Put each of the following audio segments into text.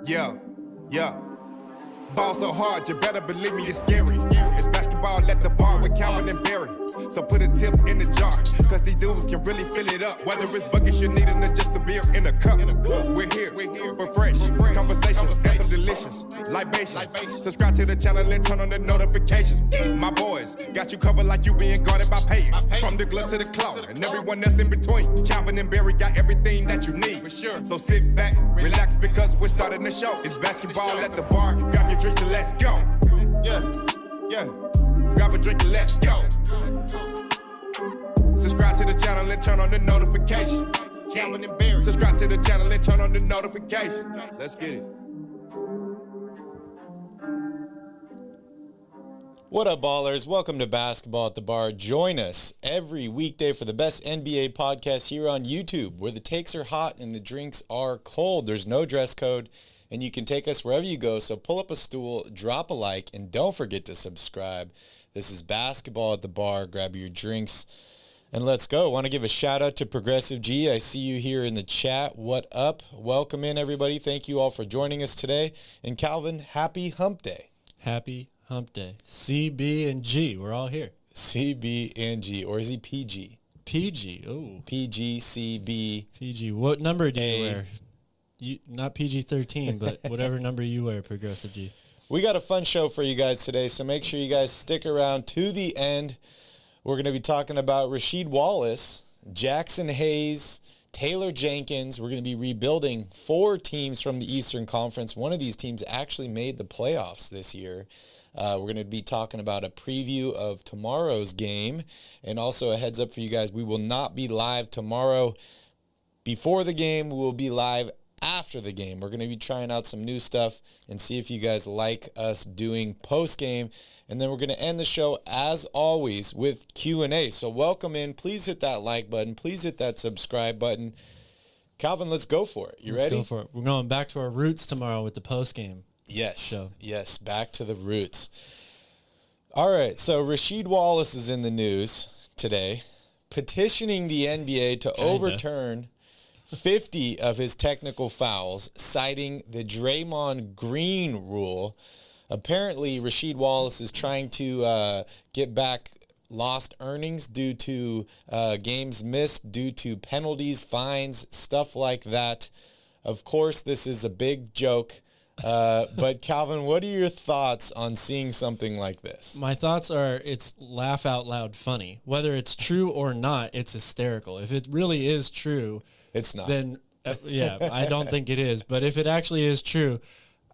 Yeah, yeah. Ball so hard, you better believe me, it's scary. It's basketball at the bar with Calvin and Barry. So put a tip in the jar, cause these dudes can really fill it up. Whether it's buckets you need or just a beer in a cup. We're here for fresh conversations and some delicious libations. Subscribe to the channel and turn on the notifications. My boys got you covered like you being guarded by Peyton. From the glove to the claw and everyone else in between. Calvin and Barry got everything that you need. For sure. So sit back, relax, because we're starting the show. It's basketball at the bar. Grab your drinks and let's go. Yeah. Grab a drink and let's go. Subscribe to the channel and turn on the notification. Calvin and Barry. Subscribe to the channel and turn on the notification. Let's get it. What up, ballers? Welcome to Basketball at the Bar. Join us every weekday for the best NBA podcast here on YouTube, where the takes are hot and the drinks are cold. There's no dress code, and you can take us wherever you go. So pull up a stool, drop a like, and don't forget to subscribe. This is Basketball at the Bar. Grab your drinks, and let's go. I want to give a shout-out to Progressive G. I see you here in the chat. What up? Welcome in, everybody. Thank you all for joining us today. And Calvin, happy hump day. Happy hump day. C, B, and G. We're all here. C, B, and G. Or is he PG? PG. Oh. PG, C, B. PG. What number do you wear? Not PG-13, but whatever number you wear, Progressive G. We got a fun show for you guys today, so make sure you guys stick around to the end. We're going to be talking about Rasheed Wallace, Jackson Hayes, Taylor Jenkins. We're going to be rebuilding 4 teams from the Eastern Conference. One of these teams actually made the playoffs this year. We're going to be talking about a preview of tomorrow's game, and also a heads up for you guys, we will not be live tomorrow before the game. We will be live after the game. We're going to be trying out some new stuff and see if you guys like us doing post-game. And then we're going to end the show, as always, with Q&A. So welcome in. Please hit that like button. Please hit that subscribe button. Calvin, let's go for it. You ready? Let's go for it. We're going back to our roots tomorrow with the post-game. Yes. Back to the roots. All right, so Rasheed Wallace is in the news today, petitioning the NBA to overturn 50 of his technical fouls, citing the Draymond Green Rule. Apparently, Rasheed Wallace is trying to get back lost earnings due to games missed, due to penalties, fines, stuff like that. Of course, this is a big joke. But Calvin, what are your thoughts on seeing something like this? My thoughts are it's laugh out loud funny. Whether it's true or not, it's hysterical. If it really is true, it's not. Then, I don't think it is. But if it actually is true,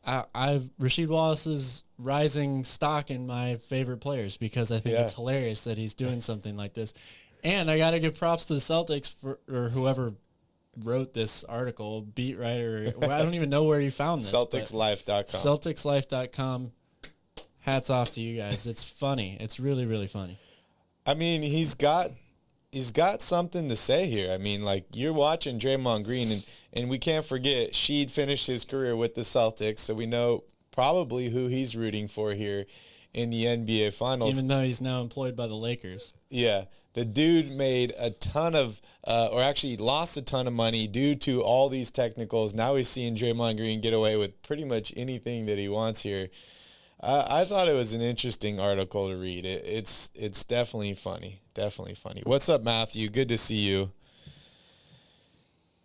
Rasheed Wallace is rising stock in my favorite players because I think it's hilarious that he's doing something like this. And I got to give props to the Celtics or whoever wrote this article, beat writer. I don't even know where you found this. CelticsLife.com. CelticsLife.com. Hats off to you guys. It's funny. It's really, really funny. I mean, he's got something to say here. I mean, like, you're watching Draymond Green, and we can't forget Sheed finished his career with the Celtics, so we know probably who he's rooting for here in the NBA Finals. Even though he's now employed by the Lakers. Yeah. The dude made a ton of, or actually lost a ton of money due to all these technicals. Now he's seeing Draymond Green get away with pretty much anything that he wants here. I thought it was an interesting article to read. It's definitely funny. Definitely funny. What's up, Matthew? Good to see you.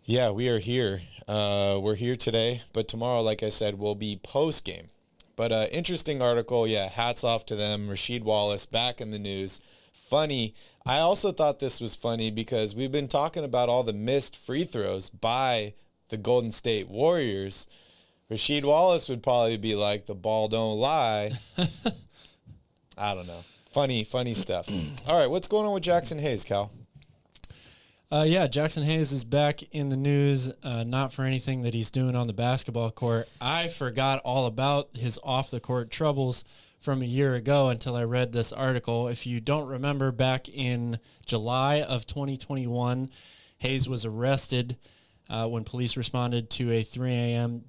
Yeah, we are here. We're here today, but tomorrow, like I said, will be post-game. But interesting article. Yeah, hats off to them. Rasheed Wallace back in the news. Funny. I also thought this was funny because we've been talking about all the missed free throws by the Golden State Warriors. Rasheed Wallace would probably be like, the ball don't lie. I don't know. Funny stuff. All right, what's going on with Jackson Hayes, Cal? Jackson Hayes is back in the news, not for anything that he's doing on the basketball court. I forgot all about his off-the-court troubles from a year ago until I read this article. If you don't remember, back in July of 2021, Hayes was arrested when police responded to a 3 a.m.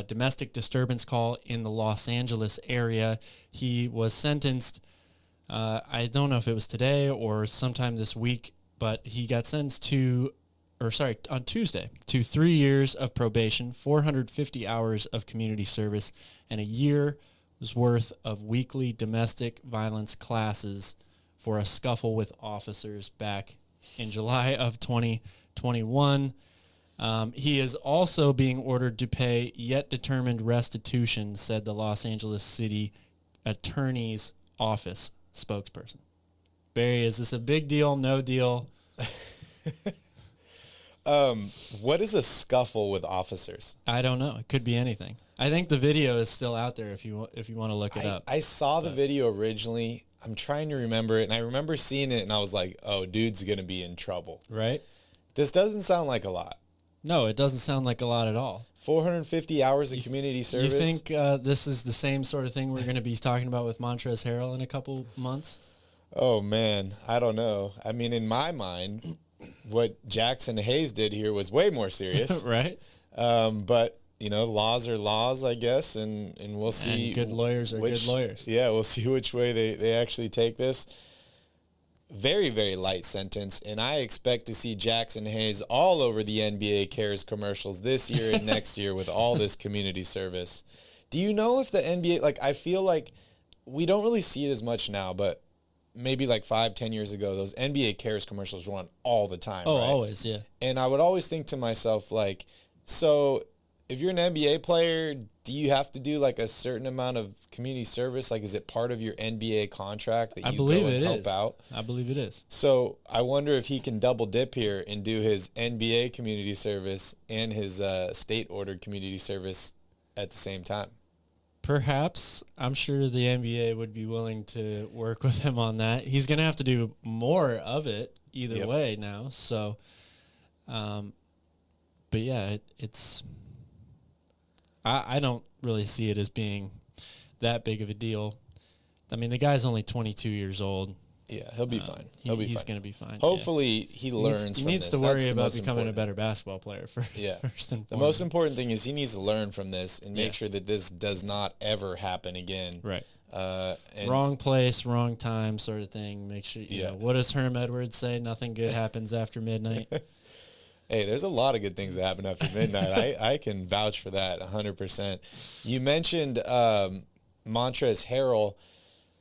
Domestic disturbance call in the Los Angeles area. He was sentenced, I don't know if it was today or sometime this week, but he got sentenced to on Tuesday to 3 years of probation, 450 hours of community service, and a year's worth of weekly domestic violence classes for a scuffle with officers back in July of 2021. He is also being ordered to pay yet determined restitution, said the Los Angeles City Attorney's Office spokesperson. Barry, is this a big deal? No deal? What is a scuffle with officers? I don't know. It could be anything. I think the video is still out there if you want to look it up. I saw the video originally. I'm trying to remember it, and I remember seeing it, and I was like, oh, dude's going to be in trouble. Right? This doesn't sound like a lot. No, it doesn't sound like a lot at all. 450 hours of community service. You think this is the same sort of thing we're going to be talking about with Montrezl Harrell in a couple months? Oh, man. I don't know. I mean, in my mind, what Jackson Hayes did here was way more serious. Right? But, laws are laws, I guess, and we'll see. And good lawyers are good lawyers. Yeah, we'll see which way they actually take this. Very, very light sentence, and I expect to see Jackson Hayes all over the NBA Cares commercials this year and next year with all this community service. Do you know if the NBA, I feel like we don't really see it as much now, but maybe 5-10 years ago, those NBA Cares commercials run all the time. Oh, right? always, yeah. And I would always think to myself, so if you're an NBA player, do you have to do a certain amount of community service? Is it part of your NBA contract that you go and help out? I believe it is. So I wonder if he can double dip here and do his NBA community service and his state-ordered community service at the same time. Perhaps. I'm sure the NBA would be willing to work with him on that. He's going to have to do more of it either way now. So, but yeah, it's... I don't really see it as being that big of a deal. I mean, the guy's only 22 years old. Yeah, he'll be fine. He's going to be fine. Hopefully, he learns from this. He needs to worry about becoming a better basketball player first and foremost. The most important thing is he needs to learn from this and make sure that this does not ever happen again. Right. And wrong place, wrong time sort of thing. Make sure, you know, what does Herm Edwards say? Nothing good happens after midnight. Hey, there's a lot of good things that happen after midnight. I can vouch for that 100%. You mentioned Montrezl Harrell.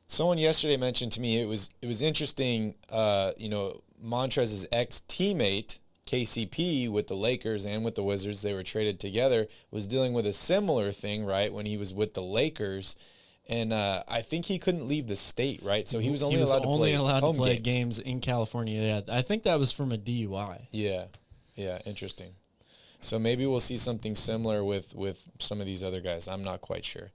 Someone yesterday mentioned to me it was interesting. Montrezl's ex-teammate KCP with the Lakers and with the Wizards, they were traded together, was dealing with a similar thing, right? When he was with the Lakers, and I think he couldn't leave the state, right? So he was only allowed to play games in California. Yeah, I think that was from a DUI. Yeah, interesting. So maybe we'll see something similar with some of these other guys. I'm not quite sure.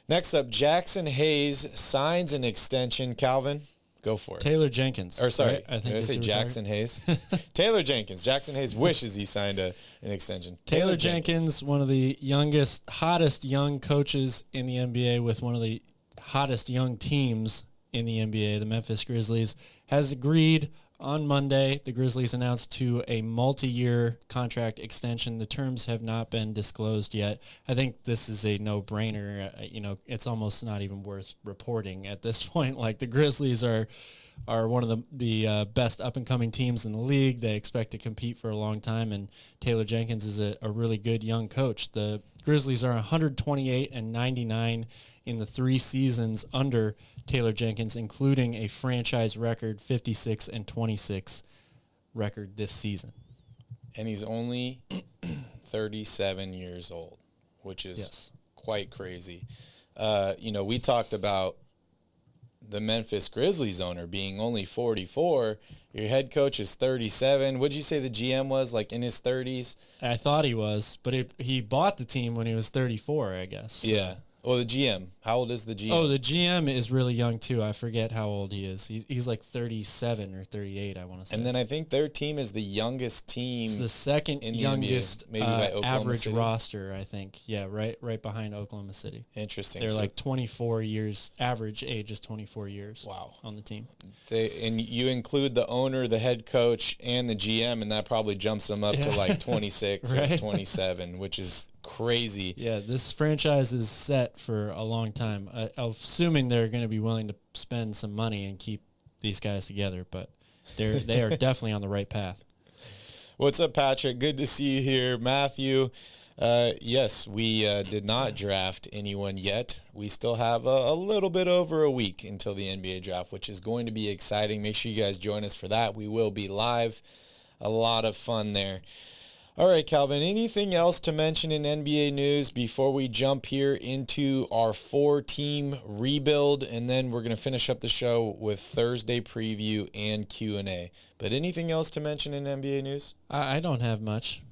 Next up, Jackson Hayes signs an extension. Calvin, go for it. Taylor Jenkins. Or sorry, right? did I say Jackson Hayes? Taylor Jenkins. Jackson Hayes wishes he signed an extension. Taylor Jenkins, one of the hottest young coaches in the NBA with one of the hottest young teams in the NBA, the Memphis Grizzlies, has agreed on Monday. The Grizzlies announced to a multi-year contract extension. The terms have not been disclosed yet. I think this is a no-brainer. It's almost not even worth reporting at this point. The Grizzlies are one of the best up-and-coming teams in the league. They expect to compete for a long time, and Taylor Jenkins is a really good young coach. The Grizzlies are 128-99 in the 3 seasons under Taylor Jenkins, including a franchise record 56-26 record this season. And he's only 37 years old, which is quite crazy. We talked about the Memphis Grizzlies owner being only 44. Your head coach is 37. What'd you say the GM was, in his 30s? I thought he was, but he bought the team when he was 34, I guess. So. Yeah. Well, the GM. How old is the GM? Oh, the GM is really young, too. I forget how old he is. He's 37 or 38, I want to say. And then I think their team is the youngest team. It's the second youngest maybe by Oklahoma average City. Roster, I think. Yeah, right behind Oklahoma City. Interesting. They're 24 years. Average age is 24 years. Wow. On the team. And you include the owner, the head coach, and the GM, and that probably jumps them up to 26 right? or 27, which is crazy. Yeah, this franchise is set for a long time. Assuming they're going to be willing to spend some money and keep these guys together, but they are definitely on the right path. What's up, Patrick? Good to see you here. Matthew, yes, we did not draft anyone yet. We still have a little bit over a week until the NBA draft, which is going to be exciting. Make sure you guys join us for that. We will be live. A lot of fun there. All right, Calvin, anything else to mention in NBA news before we jump here into our 4-team rebuild? And then we're going to finish up the show with Thursday preview and Q&A. But anything else to mention in NBA news? I don't have much.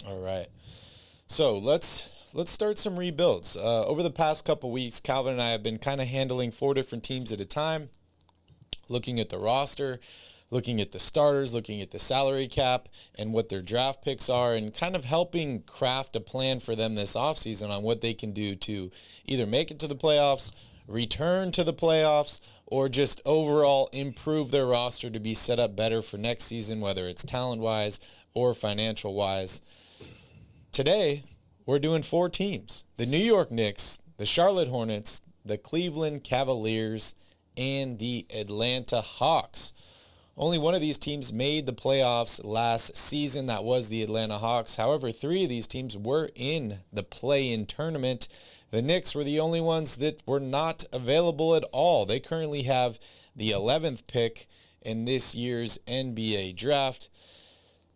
All right. So let's start some rebuilds. Over the past couple weeks, Calvin and I have been kind of handling 4 different teams at a time, looking at the roster, looking at the starters, looking at the salary cap and what their draft picks are, and kind of helping craft a plan for them this offseason on what they can do to either make it to the playoffs, return to the playoffs, or just overall improve their roster to be set up better for next season, whether it's talent-wise or financial-wise. Today, we're doing 4 teams: the New York Knicks, the Charlotte Hornets, the Cleveland Cavaliers, and the Atlanta Hawks. Only one of these teams made the playoffs last season. That was the Atlanta Hawks. However, 3 of these teams were in the play-in tournament. The Knicks were the only ones that were not available at all. They currently have the 11th pick in this year's NBA draft.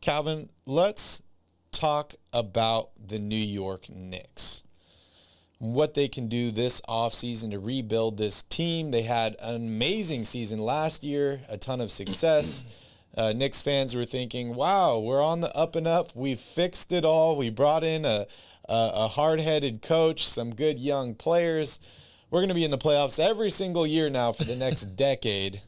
Calvin, let's talk about the New York Knicks. What they can do this offseason to rebuild this team. They had an amazing season last year, a ton of success. Knicks fans were thinking, wow, we're on the up and up. We've fixed it all. We brought in a hard-headed coach, some good young players. We're going to be in the playoffs every single year now for the next decade.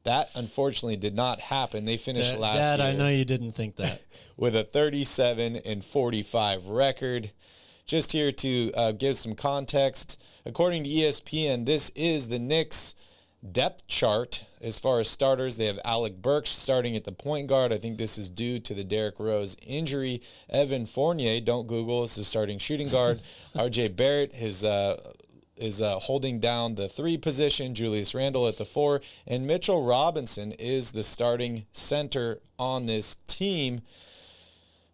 That, unfortunately, did not happen. They finished last year. Dad, I know you didn't think that. With a 37-45 record. Just here to give some context, according to ESPN, this is the Knicks' depth chart as far as starters. They have Alec Burks starting at the point guard. I think this is due to the Derrick Rose injury. Evan Fournier, don't Google, is the starting shooting guard. R.J. Barrett is holding down the 3 position. Julius Randle at the 4. And Mitchell Robinson is the starting center on this team.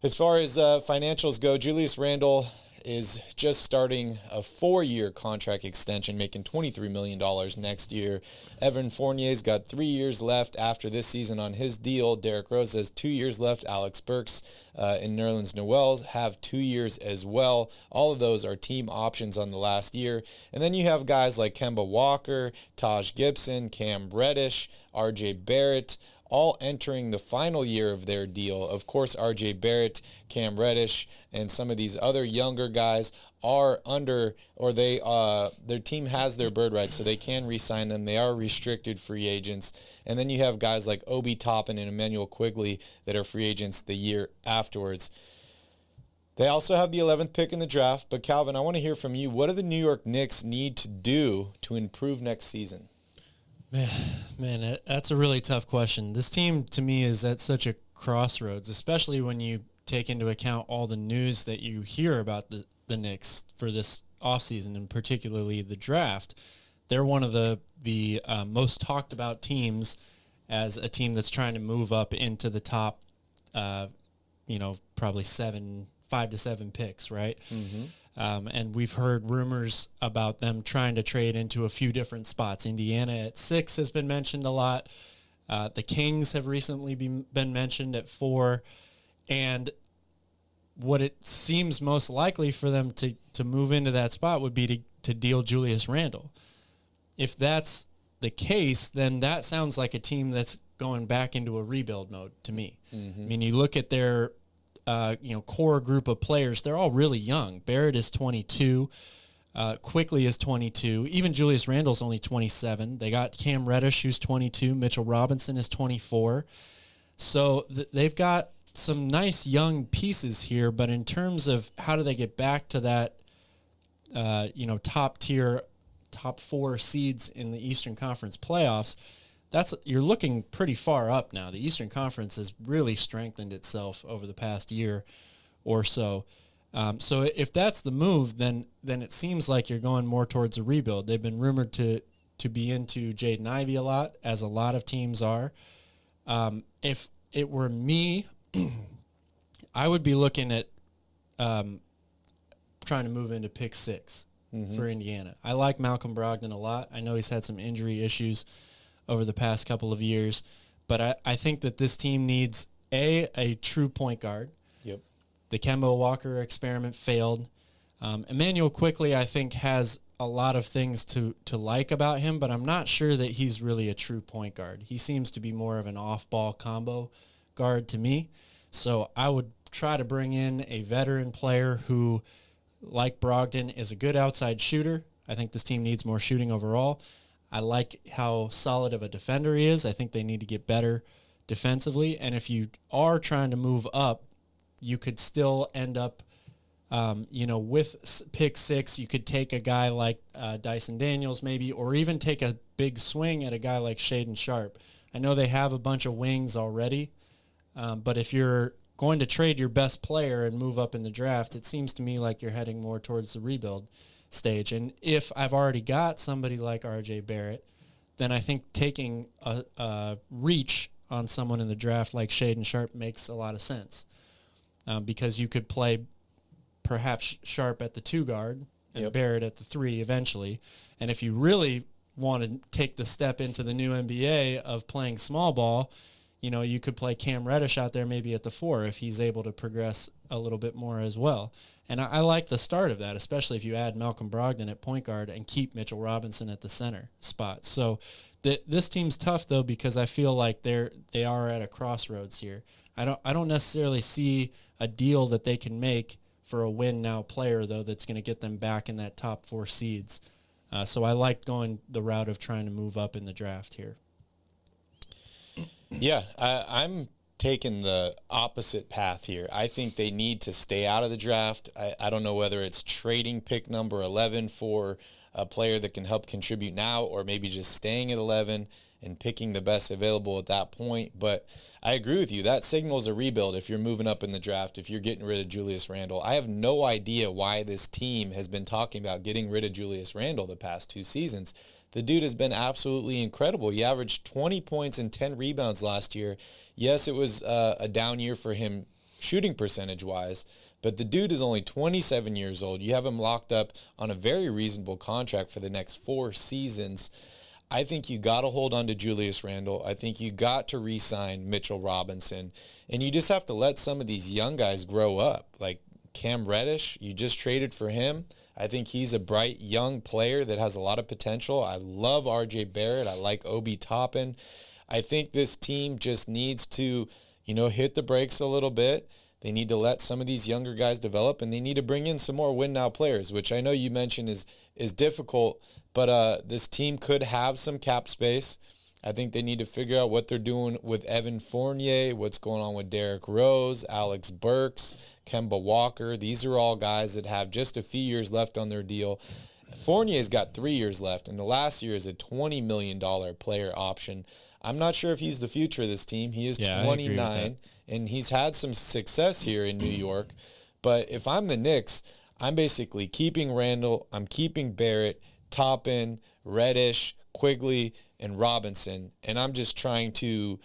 As far as financials go, Julius Randle is just starting a 4-year contract extension, making $23 million next year. Evan Fournier's got 3 years left after this season on his deal. Derrick Rose has 2 years left. Alex Burks and Nerlens Noel have 2 years as well. All of those are team options on the last year. And then you have guys like Kemba Walker, Taj Gibson, Cam Reddish, R.J. Barrett, all entering the final year of their deal. Of course, R.J. Barrett, Cam Reddish, and some of these other younger guys are under, or their team has their bird rights, so they can re-sign them. They are restricted free agents. And then you have guys like Obi Toppin and Emmanuel Quigley that are free agents the year afterwards. They also have the 11th pick in the draft. But Calvin, I want to hear from you. What do the New York Knicks need to do to improve next season? Man, that's a really tough question. This team, to me, is at such a crossroads, especially when you take into account all the news that you hear about the Knicks for this offseason, and particularly the draft. They're one of the most talked about teams as a team that's trying to move up into the top, probably 5 to 7 picks, right? Mm-hmm. And we've heard rumors about them trying to trade into a few different spots. Indiana at 6 has been mentioned a lot. The Kings have recently been mentioned at 4. And what it seems most likely for them to move into that spot would be to deal Julius Randle. If that's the case, then that sounds like a team that's going back into a rebuild mode to me. Mm-hmm. I mean, you look at their core group of players, they're all really young. Barrett is 22. Quickly is 22. Even Julius Randle's only 27. They got Cam Reddish, who's 22. Mitchell Robinson is 24. So they've got some nice young pieces here, but in terms of how do they get back to that, top tier, top 4 seeds in the Eastern Conference playoffs, you're looking pretty far up now. The Eastern Conference has really strengthened itself over the past year or so. So if that's the move, then it seems like you're going more towards a rebuild. They've been rumored to be into Jaden Ivey a lot, as a lot of teams are. If it were me, I would be looking at trying to move into pick 6 for Indiana. I like Malcolm Brogdon a lot. I know he's had some injury issues over the past couple of years, but I think that this team needs a true point guard. Yep. The Kemba Walker experiment failed. Emmanuel Quickley, I think, has a lot of things to like about him, but I'm not sure that he's really a true point guard. He seems to be more of an off-ball combo guard to me. So I would try to bring in a veteran player who, like Brogdon, is a good outside shooter. I think this team needs more shooting overall. I like how solid of a defender he is. I think they need to get better defensively. And if you are trying to move up, you could still end up, with pick 6, you could take a guy like Dyson Daniels maybe, or even take a big swing at a guy like Shaedon Sharpe. I know they have a bunch of wings already, but if you're going to trade your best player and move up in the draft, it seems to me like you're heading more towards the rebuild stage. And if I've already got somebody like RJ Barrett, then I think taking a reach on someone in the draft like Shaedon Sharpe makes a lot of sense, because you could play perhaps Sharpe at the 2 guard and Barrett at the 3 eventually. And if you really want to take the step into the new NBA of playing small ball, you could play Cam Reddish out there maybe at the 4 if he's able to progress a little bit more as well. And I like the start of that, especially if you add Malcolm Brogdon at point guard and keep Mitchell Robinson at the center spot. So this team's tough, though, because I feel like they are at a crossroads here. I don't necessarily see a deal that they can make for a win-now player, though, that's going to get them back in that top 4 seeds. So I like going the route of trying to move up in the draft here. Yeah, I'm taking the opposite path here. I think they need to stay out of the draft. I don't know whether it's trading pick number 11 for a player that can help contribute now, or maybe just staying at 11 and picking the best available at that point. But I agree with you. That signals a rebuild if you're moving up in the draft, if you're getting rid of Julius Randle. I have no idea why this team has been talking about getting rid of Julius Randle the past 2 seasons. The dude has been absolutely incredible. He averaged 20 points and 10 rebounds last year. Yes, it was a down year for him shooting percentage-wise, but the dude is only 27 years old. You have him locked up on a very reasonable contract for the next 4 seasons. I think you got to hold on to Julius Randle. I think you got to re-sign Mitchell Robinson. And you just have to let some of these young guys grow up. Like Cam Reddish, you just traded for him. I think he's a bright young player that has a lot of potential. I love RJ Barrett. I like Obi Toppin. I think this team just needs to, hit the brakes a little bit. They need to let some of these younger guys develop, and they need to bring in some more win-now players, which I know you mentioned is difficult, but this team could have some cap space. I think they need to figure out what they're doing with Evan Fournier, what's going on with Derrick Rose, Alex Burks, Kemba Walker. These are all guys that have just a few years left on their deal. Fournier's got 3 years left, and the last year is a $20 million player option. I'm not sure if he's the future of this team. He is 29, and he's had some success here in New York. But if I'm the Knicks, I'm basically keeping Randall, I'm keeping Barrett, Toppin, Reddish, Quigley, and Robinson, and I'm just trying to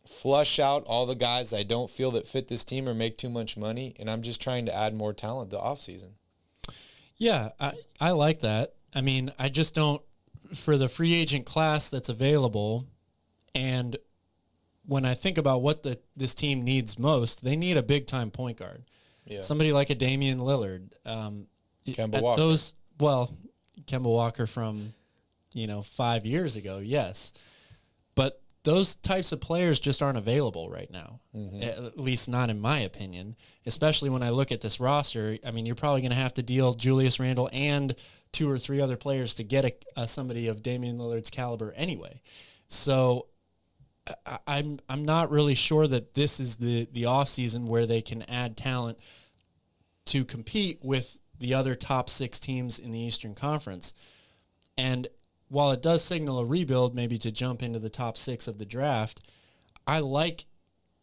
flush out all the guys I don't feel that fit this team or make too much money, and I'm just trying to add more talent the offseason. Yeah, I like that. I mean, I just don't, for the free agent class that's available, and when I think about what this team needs most, they need a big-time point guard. Yeah. Somebody like a Damian Lillard. Kemba Walker. Kemba Walker from 5 years ago, yes. But those types of players just aren't available right now, at least not in my opinion, especially when I look at this roster. I mean, you're probably going to have to deal Julius Randle and 2 or 3 other players to get somebody of Damian Lillard's caliber anyway. So I'm not really sure that this is the offseason where they can add talent to compete with the other top 6 teams in the Eastern Conference. And while it does signal a rebuild, maybe to jump into the top 6 of the draft, I like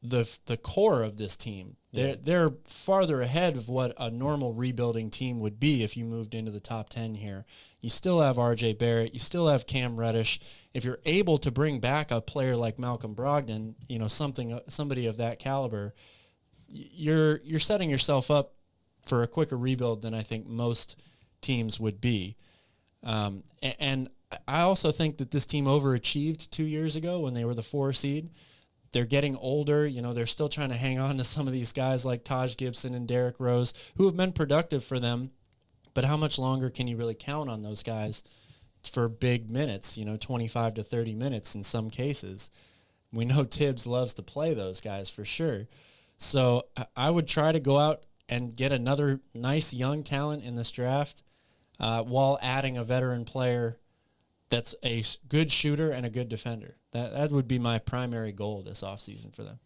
the core of this team. Yeah. They're farther ahead of what a normal rebuilding team would be if you moved into the top 10 here. You still have RJ Barrett. You still have Cam Reddish. If you're able to bring back a player like Malcolm Brogdon, somebody of that caliber, you're setting yourself up for a quicker rebuild than I think most teams would be. And I also think that this team overachieved 2 years ago when they were the 4 seed. They're getting older. You know, they're still trying to hang on to some of these guys like Taj Gibson and Derrick Rose, who have been productive for them. But how much longer can you really count on those guys for big minutes, 25 to 30 minutes in some cases? We know Tibbs loves to play those guys for sure. So I would try to go out and get another nice young talent in this draft while adding a veteran player that's a good shooter and a good defender. That would be my primary goal this offseason for them.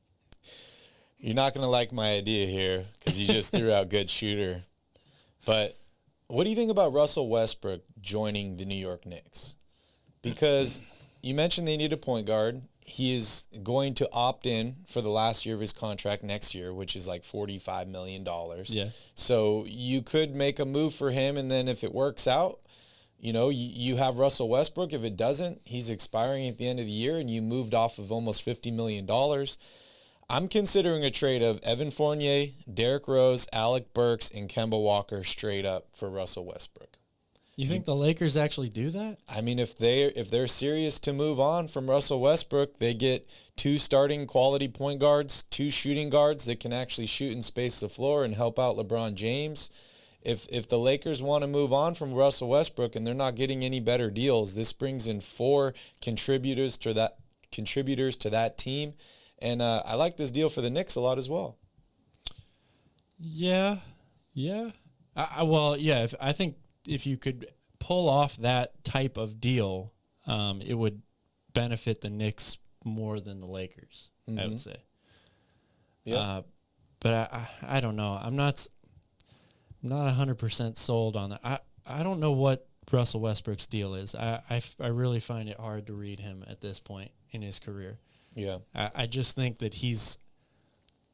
You're not going to like my idea here because you just threw out good shooter. But what do you think about Russell Westbrook joining the New York Knicks? Because you mentioned they need a point guard. He is going to opt in for the last year of his contract next year, which is like $45 million. Yeah. So you could make a move for him, and then if it works out, you have Russell Westbrook. If it doesn't, he's expiring at the end of the year, and you moved off of almost $50 million. I'm considering a trade of Evan Fournier, Derrick Rose, Alec Burks, and Kemba Walker straight up for Russell Westbrook. You think the Lakers actually do that? I mean, if they're serious to move on from Russell Westbrook, they get 2 starting quality point guards, 2 shooting guards that can actually shoot and space the floor and help out LeBron James. If the Lakers want to move on from Russell Westbrook and they're not getting any better deals, this brings in 4 contributors to that team, and I like this deal for the Knicks a lot as well. Yeah. I think if you could pull off that type of deal, it would benefit the Knicks more than the Lakers, I would say. Yeah. But I don't know. I'm not 100% sold on that. I don't know what Russell Westbrook's deal is. I really find it hard to read him at this point in his career. Yeah. I just think that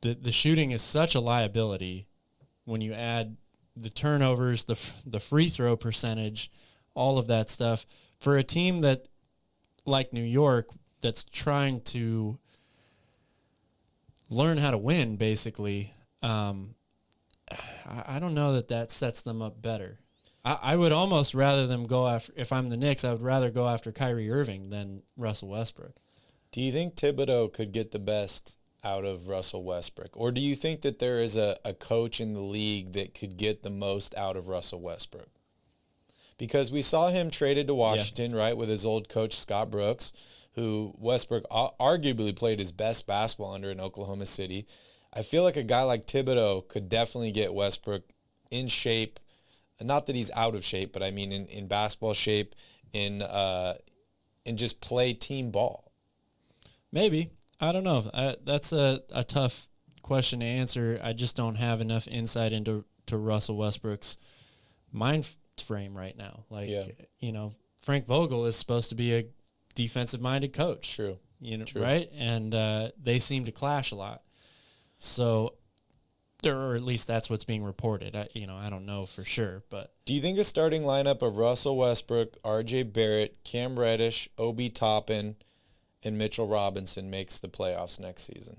the shooting is such a liability when you add the turnovers, the free throw percentage, all of that stuff. For a team that, like New York, that's trying to learn how to win, basically, I don't know that sets them up better. I would almost rather them go after, if I'm the Knicks, I would rather go after Kyrie Irving than Russell Westbrook. Do you think Thibodeau could get the best out of Russell Westbrook? Or do you think that there is a coach in the league that could get the most out of Russell Westbrook? Because we saw him traded to Washington, right, with his old coach Scott Brooks, who Westbrook arguably played his best basketball under in Oklahoma City. I feel like a guy like Thibodeau could definitely get Westbrook in shape. Not that he's out of shape, but I mean in basketball shape, in just play team ball. Maybe. I don't know. That's a tough question to answer. I just don't have enough insight into Russell Westbrook's mind frame right now. Frank Vogel is supposed to be a defensive-minded coach. True. True. Right? And they seem to clash a lot. So, or at least that's what's being reported. I don't know for sure, but do you think a starting lineup of Russell Westbrook, R.J. Barrett, Cam Reddish, Obi Toppin, and Mitchell Robinson makes the playoffs next season?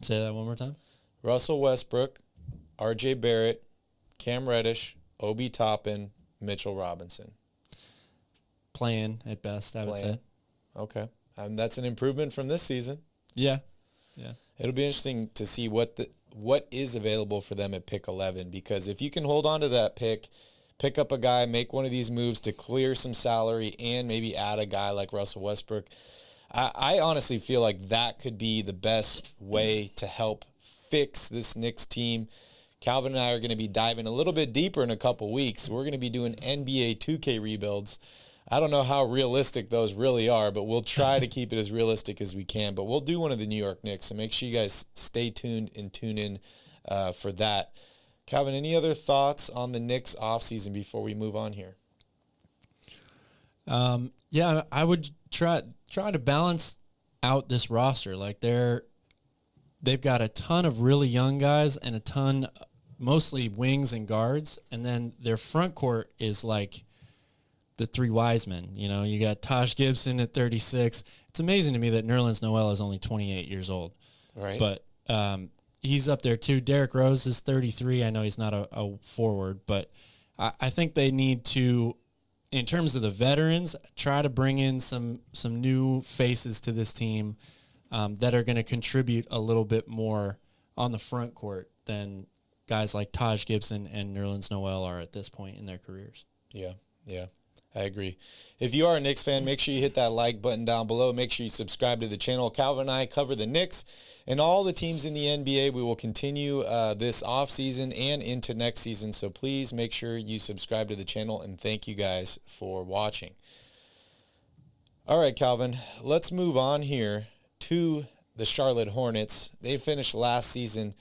Say that one more time. Russell Westbrook, R.J. Barrett, Cam Reddish, Obi Toppin, Mitchell Robinson. Playing at best, I would say. Okay. That's an improvement from this season. Yeah. It'll be interesting to see what is available for them at pick 11, because if you can hold on to that pick up a guy, make one of these moves to clear some salary, and maybe add a guy like Russell Westbrook, I honestly feel like that could be the best way to help fix this Knicks team. Calvin and I are going to be diving a little bit deeper in a couple weeks. We're going to be doing NBA 2K rebuilds. I don't know how realistic those really are, but we'll try to keep it as realistic as we can. But we'll do one of the New York Knicks, so make sure you guys stay tuned and tune in for that. Calvin, any other thoughts on the Knicks offseason before we move on here? Yeah, I would try to balance out this roster. Like they've got a ton of really young guys and a ton, mostly wings and guards, and then their front court is like the three wise men. You got Taj Gibson at 36. It's amazing to me that Nerlens Noel is only 28 years old. Right. But he's up there too. Derrick Rose is 33. I know he's not a forward, but I think they need to, in terms of the veterans, try to bring in some new faces to this team that are going to contribute a little bit more on the front court than guys like Taj Gibson and Nerlens Noel are at this point in their careers. Yeah, I agree. If you are a Knicks fan, make sure you hit that like button down below. Make sure you subscribe to the channel. Calvin and I cover the Knicks and all the teams in the NBA. We will continue this offseason and into next season, so please make sure you subscribe to the channel, and thank you guys for watching. All right, Calvin, let's move on here to the Charlotte Hornets. They finished last season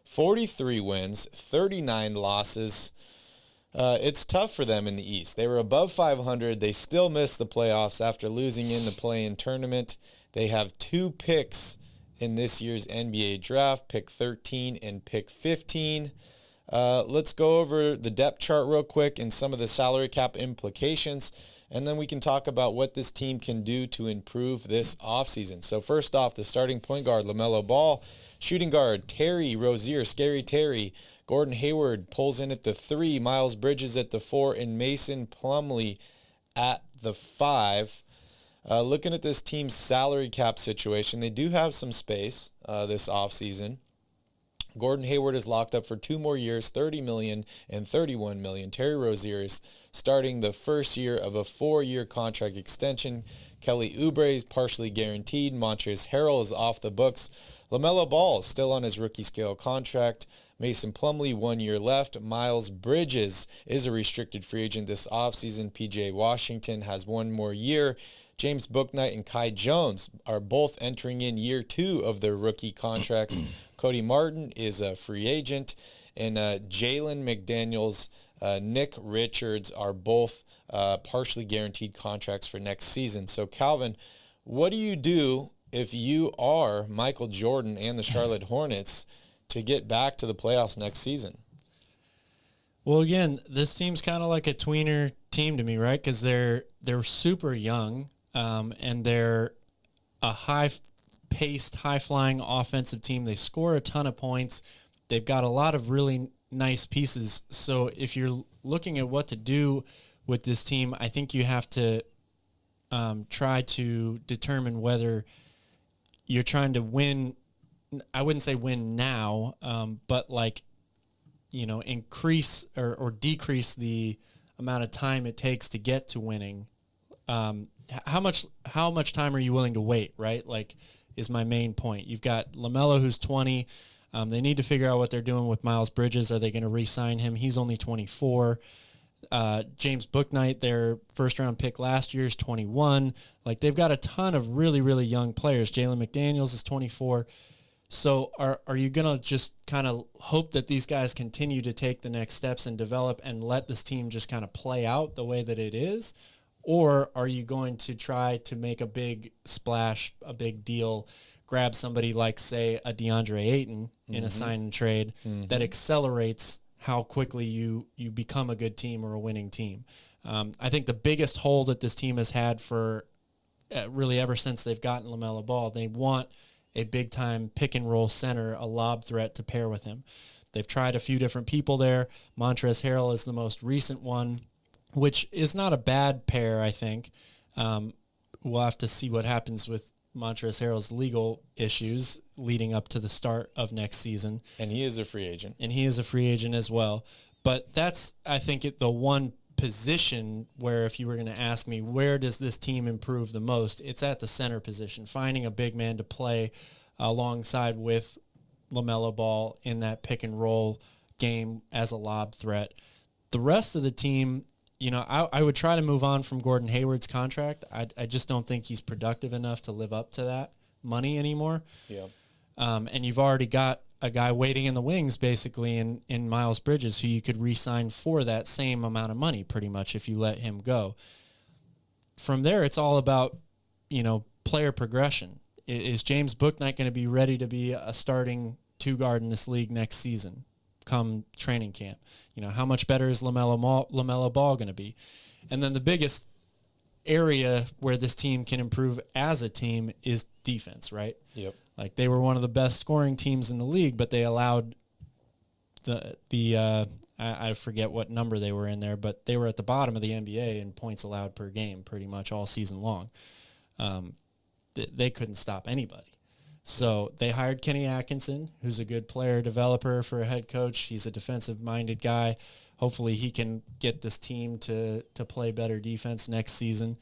43 wins, 39 losses. It's tough for them in the East. They were above 500. They still missed the playoffs after losing in the play-in tournament. They have 2 picks in this year's NBA draft, pick 13 and pick 15. Let's go over the depth chart real quick and some of the salary cap implications, and then we can talk about what this team can do to improve this offseason. So first off, the starting point guard, LaMelo Ball. Shooting guard, Terry Rozier, Scary Terry. Gordon Hayward pulls in at the 3, Miles Bridges at the 4, and Mason Plumlee at the 5. Looking at this team's salary cap situation, they do have some space this offseason. Gordon Hayward is locked up for 2 more years, $30 million and $31 million. Terry Rozier is starting the first year of a 4-year contract extension. Kelly Oubre is partially guaranteed. Montrezl Harrell is off the books. LaMelo Ball is still on his rookie scale contract. Mason Plumlee, 1 year left. Miles Bridges is a restricted free agent this offseason. P.J. Washington has 1 more year. James Bouknight and Kai Jones are both entering in year 2 of their rookie contracts. Cody Martin is a free agent. And Jalen McDaniels, Nick Richards are both partially guaranteed contracts for next season. So, Calvin, what do you do if you are Michael Jordan and the Charlotte Hornets to get back to the playoffs next season? Well, again, this team's kind of like a tweener team to me, right? Because they're super young, and they're a high-paced, high-flying offensive team. They score a ton of points. They've got a lot of really nice pieces. So if you're looking at what to do with this team, I think you have to try to determine whether you're trying to win. I wouldn't say win now, but increase or decrease the amount of time it takes to get to winning. How much time are you willing to wait, right? Is my main point. You've got LaMelo, who's 20. They need to figure out what they're doing with Miles Bridges. Are they going to re-sign him? He's only 24. James Bouknight, their first-round pick last year, is 21. They've got a ton of really, really young players. Jalen McDaniels is 24. So are you going to just kind of hope that these guys continue to take the next steps and develop and let this team just kind of play out the way that it is? Or are you going to try to make a big splash, a big deal, grab somebody like, say, a DeAndre Ayton in a sign and trade that accelerates how quickly you become a good team or a winning team? I think the biggest hole that this team has had for really ever since they've gotten LaMelo Ball, they want a big-time pick-and-roll center, a lob threat to pair with him. They've tried a few different people there. Montrezl Harrell is the most recent one, which is not a bad pair, I think. We'll have to see what happens with Montrezl Harrell's legal issues leading up to the start of next season. And he is a free agent. And he is a free agent as well. But that's, I think, the one position where if you were going to ask me where does this team improve the most, it's at the center position, finding a big man to play alongside with LaMelo Ball in that pick and roll game as a lob threat. The rest of the team, I would try to move on from Gordon Hayward's contract. I just don't think he's productive enough to live up to that money anymore. Yeah. And you've already got a guy waiting in the wings, basically, in Miles Bridges, who you could re-sign for that same amount of money, pretty much, if you let him go. From there, it's all about, player progression. Is James Bouknight going to be ready to be a starting 2-guard in this league next season, come training camp? How much better is LaMelo Ball going to be? And then the biggest area where this team can improve as a team is defense, right? Yep. Like, they were one of the best scoring teams in the league, but they allowed I forget what number they were in there, but they were at the bottom of the NBA in points allowed per game pretty much all season long. They couldn't stop anybody. So they hired Kenny Atkinson, who's a good player developer for a head coach. He's a defensive-minded guy. Hopefully he can get this team to play better defense next season.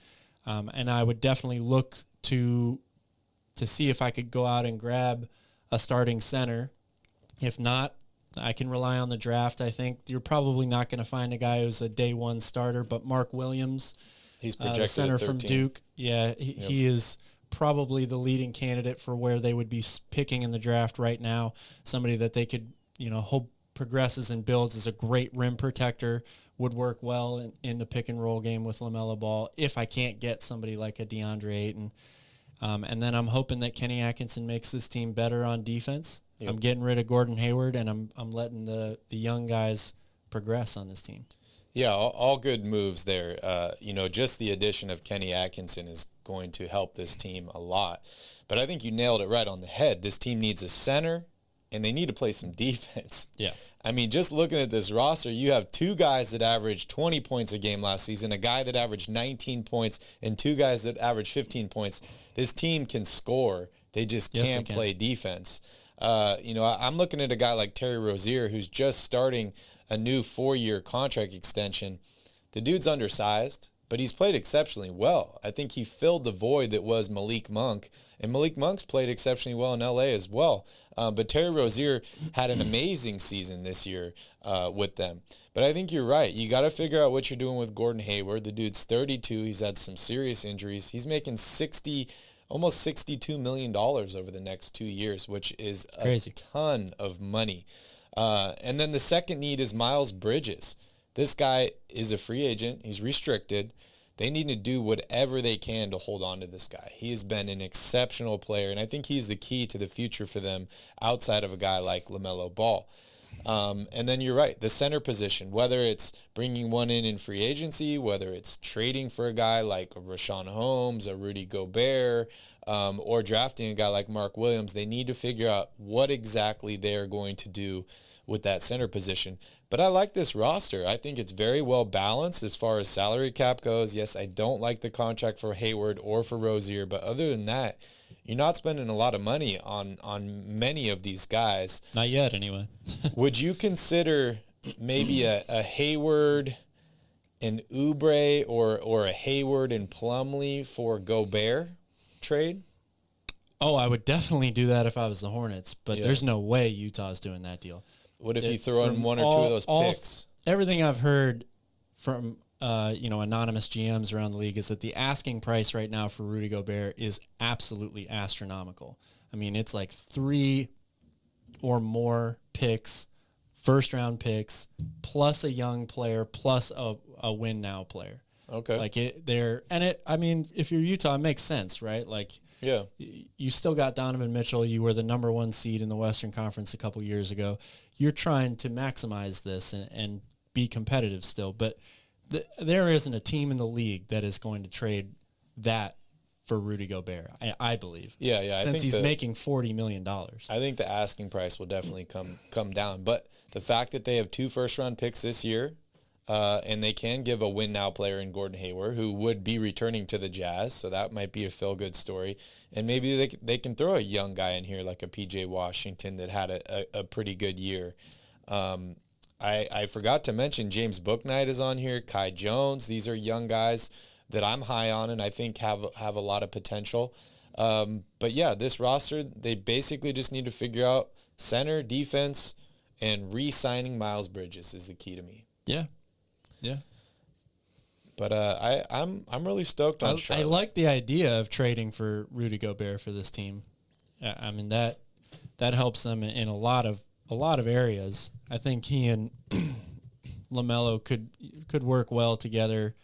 And I would definitely look to see if I could go out and grab a starting center. If not, I can rely on the draft. I think you're probably not going to find a guy who's a day one starter, but Mark Williams, he's projected the center at 13. from Duke. Yeah, he is probably the leading candidate for where they would be picking in the draft right now. Somebody that they could, hope progresses and builds as a great rim protector, would work well in the pick and roll game with LaMelo Ball if I can't get somebody like a DeAndre Ayton. And then I'm hoping that Kenny Atkinson makes this team better on defense. Yep. I'm getting rid of Gordon Hayward, and I'm letting the young guys progress on this team. Yeah, all good moves there. Just the addition of Kenny Atkinson is going to help this team a lot. But I think you nailed it right on the head. This team needs a center, and they need to play some defense. Yeah. I mean, just looking at this roster, you have two guys that averaged 20 points a game last season, a guy that averaged 19 points, and two guys that averaged 15 points. This team can score. They just can't play defense. I'm looking at a guy like Terry Rozier, who's just starting a new 4-year contract extension. The dude's undersized, but he's played exceptionally well. I think he filled the void that was Malik Monk, and Malik Monk's played exceptionally well in L.A. as well. But Terry Rozier had an amazing season this year with them. But I think you're right. You got to figure out what you're doing with Gordon Hayward. The dude's 32. He's had some serious injuries. He's making almost $62 million over the next 2 years, which is crazy. A ton of money. And then the second need is Miles Bridges. This guy is a free agent. He's restricted. They need to do whatever they can to hold on to this guy. He has been an exceptional player, and I think he's the key to the future for them outside of a guy like LaMelo Ball. And then you're right, the center position, whether it's bringing one in free agency, whether it's trading for a guy like a Rashawn Holmes, a Rudy Gobert, or drafting a guy like Mark Williams, they need to figure out what exactly they're going to do with that center position. But I like this roster. I think it's very well balanced as far as salary cap goes. Yes, I don't like the contract for Hayward or for Rozier, but other than that, you're not spending a lot of money on many of these guys. Not yet, anyway. Would you consider maybe a Hayward and Oubre or a Hayward and Plumlee for Gobert trade? Oh, I would definitely do that if I was the Hornets, but there's no way Utah's doing that deal. What if you throw in one or two of those picks? Everything I've heard from anonymous GMs around the league is that the asking price right now for Rudy Gobert is absolutely astronomical. I mean, it's like 3 or more picks, first-round picks, plus a young player, plus a win-now player. Okay. I mean, if you're Utah, it makes sense, right? Like, yeah, you still got Donovan Mitchell. You were the number 1 seed in the Western Conference a couple years ago. You're trying to maximize this and be competitive still, but there isn't a team in the league that is going to trade that for Rudy Gobert, I believe. Yeah. Since he's making $40 million. I think the asking price will definitely come down. But the fact that they have 2 first-round picks this year, and they can give a win-now player in Gordon Hayward, who would be returning to the Jazz, so that might be a feel-good story. And maybe they can throw a young guy in here like a P.J. Washington that had a pretty good year. I forgot to mention James Bouknight is on here, Kai Jones. These are young guys that I'm high on and I think have a lot of potential. But yeah, this roster, they basically just need to figure out center, defense, and re-signing Miles Bridges is the key to me. Yeah. But I'm really stoked on Charlotte. I like the idea of trading for Rudy Gobert for this team. I mean, that helps them in a lot of areas. I think he and LaMelo could work well together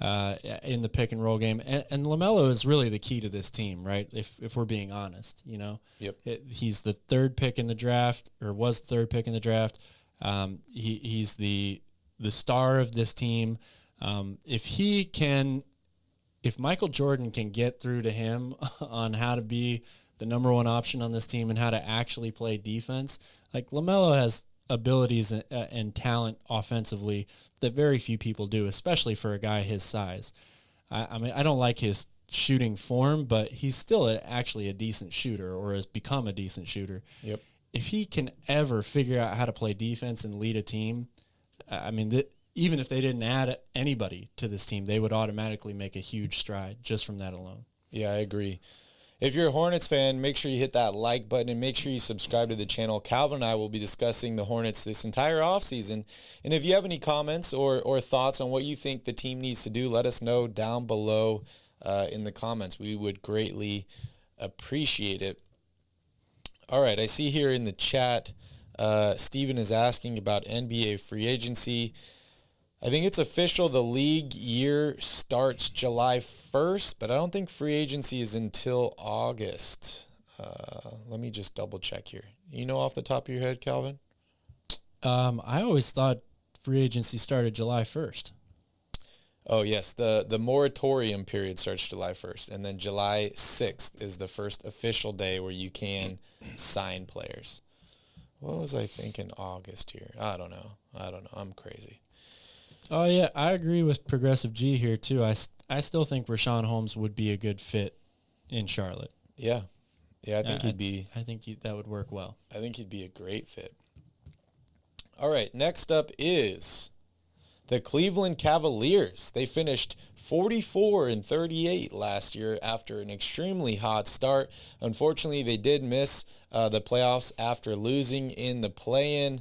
in the pick and roll game. And LaMelo is really the key to this team, right? If we're being honest, Yep. He's the 3rd pick in the draft, or was the 3rd pick in the draft. He's the star of this team. If Michael Jordan can get through to him on how to be the number one option on this team and how to actually play defense. Like, LaMelo has abilities and talent offensively that very few people do, especially for a guy his size. I mean, I don't like his shooting form, but he's still actually a decent shooter, or has become a decent shooter. Yep. If he can ever figure out how to play defense and lead a team, I mean, even if they didn't add anybody to this team, they would automatically make a huge stride just from that alone. Yeah, I agree. If you're a Hornets fan, make sure you hit that like button and make sure you subscribe to the channel. Calvin and I will be discussing the Hornets this entire offseason. And if you have any comments or thoughts on what you think the team needs to do, let us know down below in the comments. We would greatly appreciate it. All right, I see here in the chat, Steven is asking about NBA free agency. I think it's official. The league year starts July 1st, but I don't think free agency is until August. Let me just double check here. You know off the top of your head, Calvin? I always thought free agency started July 1st. Oh, yes. The moratorium period starts July 1st, and then July 6th is the first official day where you can sign players. What was I thinking August here? I don't know. I'm crazy. Oh, yeah, I agree with Progressive G here, too. I still think Rashawn Holmes would be a good fit in Charlotte. Yeah. Yeah, I think he'd be. I think that would work well. I think he'd be a great fit. All right, next up is the Cleveland Cavaliers. They finished 44-38 last year after an extremely hot start. Unfortunately, they did miss the playoffs after losing in the play-in.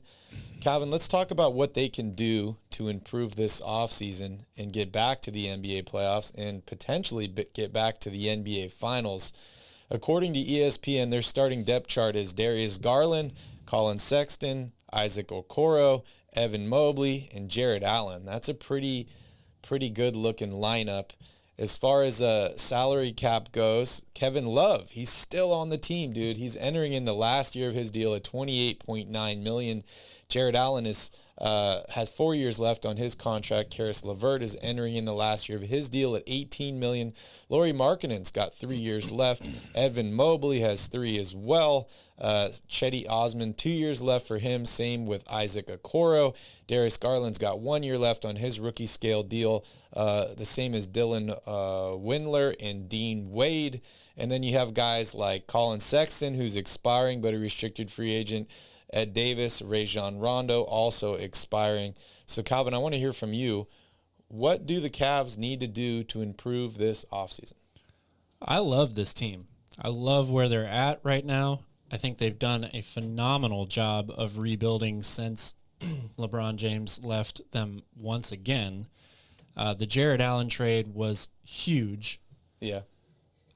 Calvin, let's talk about what they can do to improve this offseason and get back to the NBA playoffs and potentially get back to the NBA Finals. According to ESPN, their starting depth chart is Darius Garland, Colin Sexton, Isaac Okoro, Evan Mobley, and Jared Allen. That's a pretty good-looking lineup. As far as salary cap goes, Kevin Love, he's still on the team, dude. He's entering in the last year of his deal at $28.9 million. Jared Allen has 4 years left on his contract. Karis LeVert is entering in the last year of his deal at $18 million. Lauri Markkanen's got 3 years left. Evan Mobley has 3 as well. Chetty Osman, 2 years left for him. Same with Isaac Okoro. Darius Garland's got 1 year left on his rookie scale deal. The same as Dylan Windler and Dean Wade. And then you have guys like Colin Sexton, who's expiring but a restricted free agent. Ed Davis, Rajon Rondo, also expiring. So, Calvin, I want to hear from you. What do the Cavs need to do to improve this offseason? I love this team. I love where they're at right now. I think they've done a phenomenal job of rebuilding since LeBron James left them once again. The Jared Allen trade was huge. Yeah.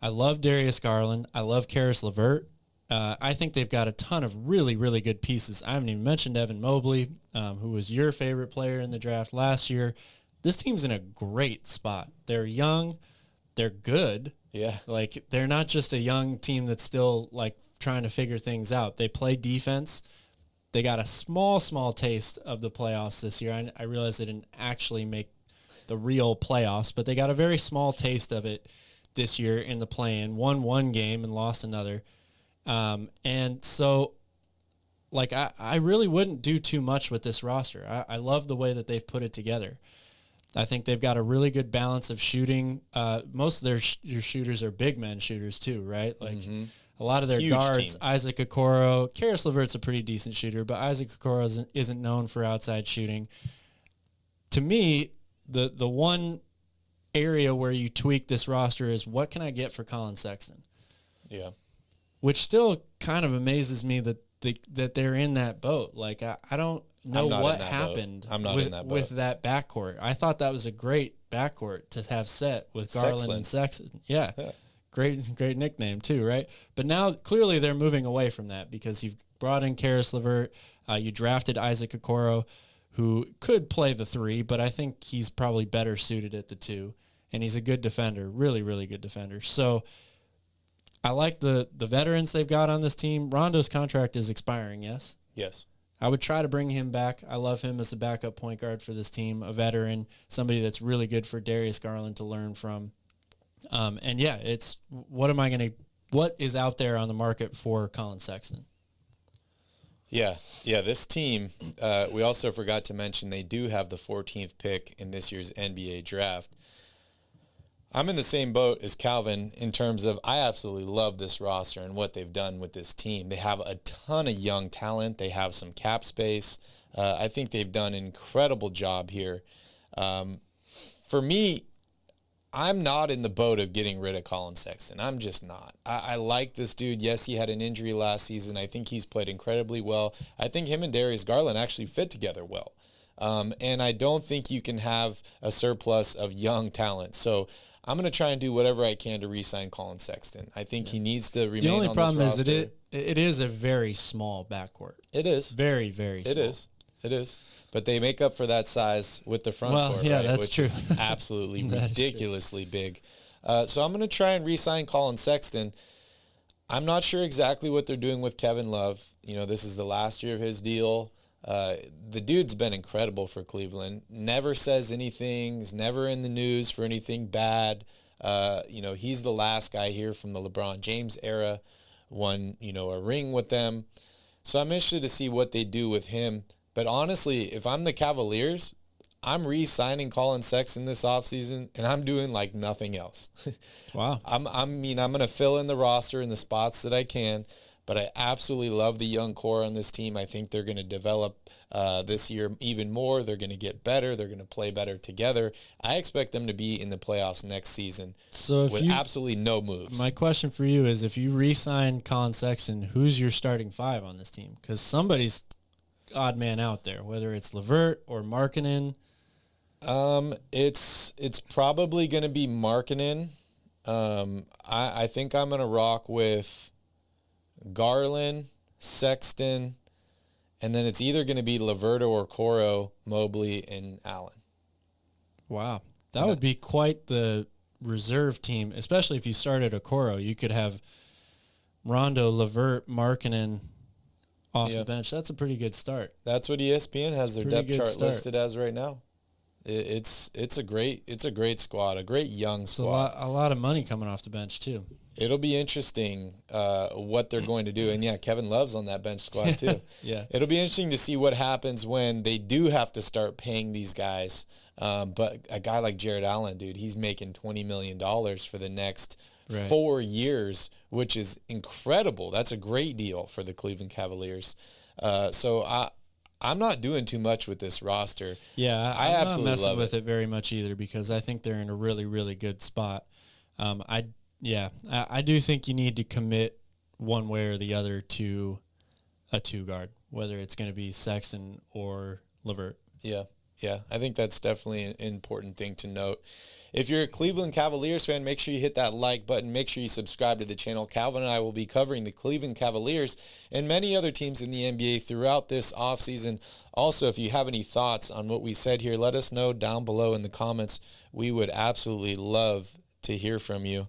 I love Darius Garland. I love Karis LeVert. I think they've got a ton of really, really good pieces. I haven't even mentioned Evan Mobley, who was your favorite player in the draft last year. This team's in a great spot. They're young. They're good. Yeah. Like, they're not just a young team that's still, like, trying to figure things out. They play defense. They got a small taste of the playoffs this year. I realize they didn't actually make the real playoffs, but they got a very small taste of it this year in the play-in. Won one game and lost another. And so, like, I really wouldn't do too much with this roster. I love the way that they've put it together. I think they've got a really good balance of shooting. Most of their shooters are big men shooters too, right? Like, a lot of their Huge guards, team. Isaac Okoro, Karis LeVert's a pretty decent shooter, but Isaac Okoro isn't known for outside shooting. To me, the one area where you tweak this roster is, what can I get for Colin Sexton? Yeah. Which still kind of amazes me that they're in that boat. Like, I don't know what happened with that backcourt. I thought that was a great backcourt to have set with Garland and Sexton. Yeah. Great nickname too, right? But now clearly they're moving away from that because you've brought in Karis LeVert. You drafted Isaac Okoro, who could play the 3, but I think he's probably better suited at the 2. And he's a good defender, really, really good defender. So I like the veterans they've got on this team. Rondo's contract is expiring, yes? Yes. I would try to bring him back. I love him as a backup point guard for this team, a veteran, somebody that's really good for Darius Garland to learn from. And, yeah, it's what am I going to what is out there on the market for Colin Sexton? Yeah, this team, we also forgot to mention they do have the 14th pick in this year's NBA draft. I'm in the same boat as Calvin in terms of I absolutely love this roster and what they've done with this team. They have a ton of young talent. They have some cap space. I think they've done an incredible job here. For me, I'm not in the boat of getting rid of Colin Sexton. I'm just not. I like this dude. Yes, he had an injury last season. I think he's played incredibly well. I think him and Darius Garland actually fit together well. And I don't think you can have a surplus of young talent. So I'm going to try and do whatever I can to re-sign Colin Sexton. I think he needs to remain on this roster. The only problem is it is a very small backcourt. It is. Very, very small. It is. But they make up for that size with the front court, yeah, right? that's Which true. is absolutely ridiculously big. So I'm going to try and re-sign Colin Sexton. I'm not sure exactly what they're doing with Kevin Love. This is the last year of his deal. The dude's been incredible for Cleveland. Never says anything. He's never in the news for anything bad. He's the last guy here from the LeBron James era. Won, a ring with them. So I'm interested to see what they do with him. But honestly, if I'm the Cavaliers, I'm re-signing Colin Sexton this offseason, and I'm doing like nothing else. Wow. I'm going to fill in the roster in the spots that I can, but I absolutely love the young core on this team. I think they're going to develop this year even more. They're going to get better. They're going to play better together. I expect them to be in the playoffs next season with absolutely no moves. My question for you is, if you re-sign Colin Sexton, who's your starting five on this team? Because somebody's odd man out there, whether it's LeVert or Markkanen. It's probably going to be Markkanen. I think I'm going to rock with Garland, Sexton, and then it's either going to be LeVert or Okoro, Mobley, and Allen. Wow. That would be quite the reserve team, especially if you started Okoro. You could have Rondo, LeVert, Markkanen off the bench. That's a pretty good start. That's what ESPN has their depth chart listed as right now. It's a great squad, a great young squad. A lot of money coming off the bench too. It'll be interesting what they're going to do. And, yeah, Kevin Love's on that bench squad too. Yeah. It'll be interesting to see what happens when they do have to start paying these guys. But a guy like Jared Allen, dude, he's making $20 million for the next 4 years, which is incredible. That's a great deal for the Cleveland Cavaliers. So I'm not doing too much with this roster. Yeah, I I'm absolutely not messing love with it very much either, because I think they're in a really, really good spot. I do think you need to commit one way or the other to a two guard, whether it's going to be Sexton or LeVert. Yeah, I think that's definitely an important thing to note. If you're a Cleveland Cavaliers fan, make sure you hit that like button. Make sure you subscribe to the channel. Calvin and I will be covering the Cleveland Cavaliers and many other teams in the NBA throughout this offseason. Also, if you have any thoughts on what we said here, let us know down below in the comments. We would absolutely love to hear from you.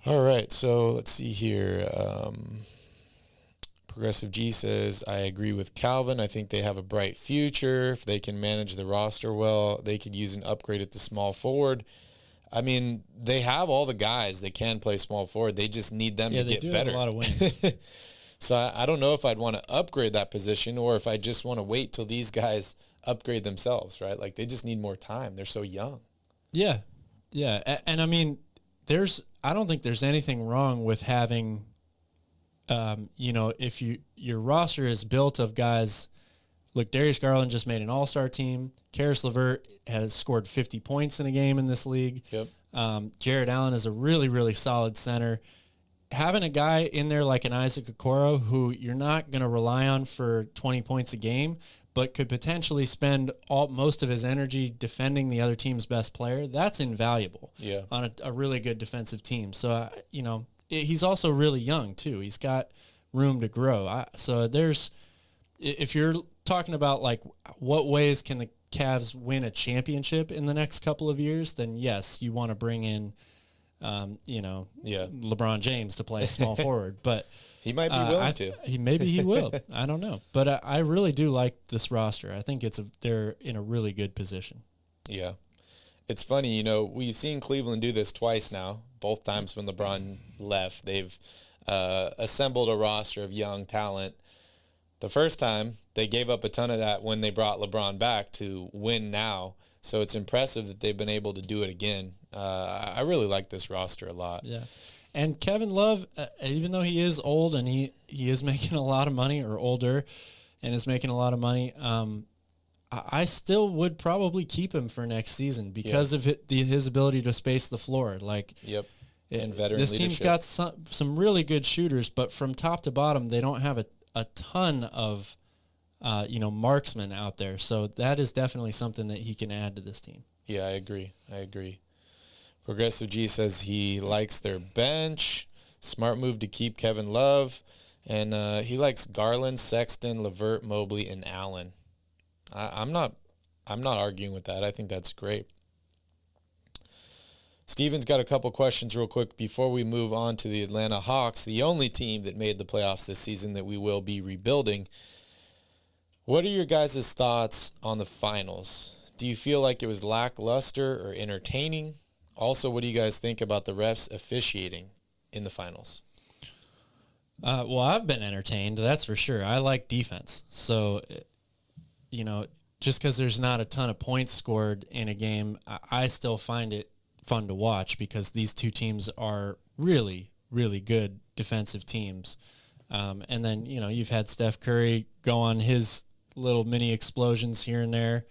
All right, so let's see here. Progressive G says, I agree with Calvin. I think they have a bright future. If they can manage the roster well, they could use an upgrade at the small forward. I mean, they have all the guys that can play small forward. They just need them to get better. Have a lot of wins. So I don't know if I'd want to upgrade that position or if I just want to wait till these guys upgrade themselves, right? Like, they just need more time. They're so young. Yeah. And I mean, I don't think there's anything wrong with having if your roster is built of guys, look, Darius Garland just made an all-star team. Karis LeVert has scored 50 points in a game in this league. Yep. Jared Allen is a really, really solid center. Having a guy in there like an Isaac Okoro, who you're not going to rely on for 20 points a game, but could potentially spend most of his energy defending the other team's best player, that's invaluable on a really good defensive team. So, he's also really young too. He's got room to grow. If you're talking about like what ways can the Cavs win a championship in the next couple of years, then yes, you want to bring in, LeBron James to play small forward, but he might be willing to. Maybe he will. I don't know, but I really do like this roster. I think they're in a really good position. Yeah. It's funny, we've seen Cleveland do this twice now. Both times when LeBron left, they've assembled a roster of young talent. The first time, they gave up a ton of that when they brought LeBron back to win now. So it's impressive that they've been able to do it again. I really like this roster a lot. Yeah. And Kevin Love, even though he is old and he is making a lot of money, or older and is making a lot of money, I still would probably keep him for next season because of his ability to space the floor. And veteran this leadership. Team's got some really good shooters, but from top to bottom, they don't have a ton of marksmen out there. So that is definitely something that he can add to this team. Yeah, I agree. Progressive G says he likes their bench. Smart move to keep Kevin Love. And he likes Garland, Sexton, LeVert, Mobley, and Allen. I'm not arguing with that. I think that's great. Steven's got a couple questions real quick before we move on to the Atlanta Hawks, the only team that made the playoffs this season that we will be rebuilding. What are your guys' thoughts on the finals? Do you feel like it was lackluster or entertaining? Also, what do you guys think about the refs officiating in the finals? Well, I've been entertained, that's for sure. I like defense. So, just because there's not a ton of points scored in a game, I still find it fun to watch because these two teams are really, really good defensive teams. And then, you've had Steph Curry go on his little mini explosions here and there.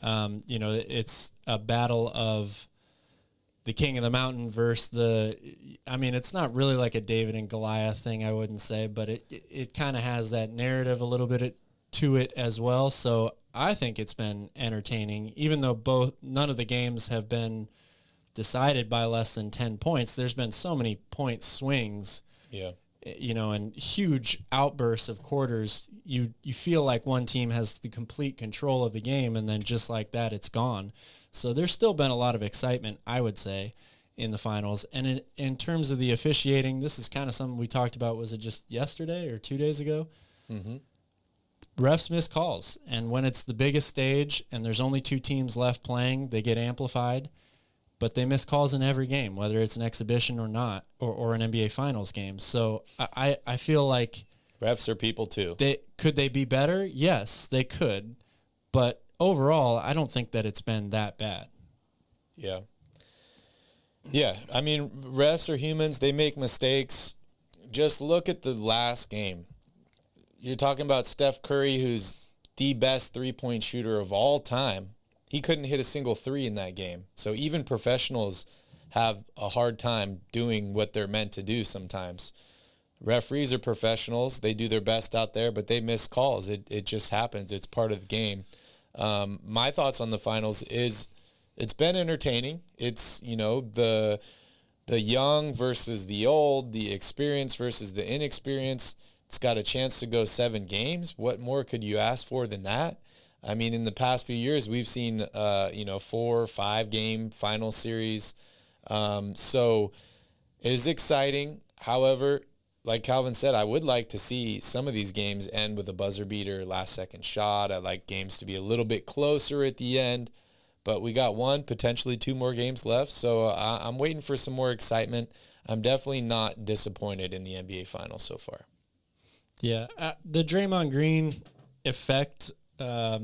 It's a battle of the king of the mountain versus it's not really like a David and Goliath thing, I wouldn't say, but it kind of has that narrative a little bit to it as well. So I think it's been entertaining, even though none of the games have been decided by less than 10 points. There's been so many point swings, and huge outbursts of quarters. You feel like one team has the complete control of the game, and then just like that, it's gone. So there's still been a lot of excitement, I would say, in the finals. And in terms of the officiating, this is kind of something we talked about. Was it just yesterday or 2 days ago? Mm-hmm. Refs miss calls. And when it's the biggest stage and there's only two teams left playing, they get amplified. But they miss calls in every game, whether it's an exhibition or not, or an NBA Finals game. So I feel like refs are people too. Could they be better? Yes, they could. But overall, I don't think that it's been that bad. Yeah. Yeah, refs are humans. They make mistakes. Just look at the last game. You're talking about Steph Curry, who's the best three-point shooter of all time. He couldn't hit a single three in that game. So even professionals have a hard time doing what they're meant to do sometimes. Referees are professionals. They do their best out there, but they miss calls. It just happens. It's part of the game. My thoughts on the finals is it's been entertaining. It's, the young versus the old, the experience versus the inexperience. It's got a chance to go 7 games. What more could you ask for than that? In the past few years, we've seen, 4 or 5 game final series. So it is exciting. However, like Calvin said, I would like to see some of these games end with a buzzer beater, last second shot. I like games to be a little bit closer at the end, but we got 1, potentially 2 more games left. So I'm waiting for some more excitement. I'm definitely not disappointed in the NBA Finals so far. Yeah. The Draymond Green effect, I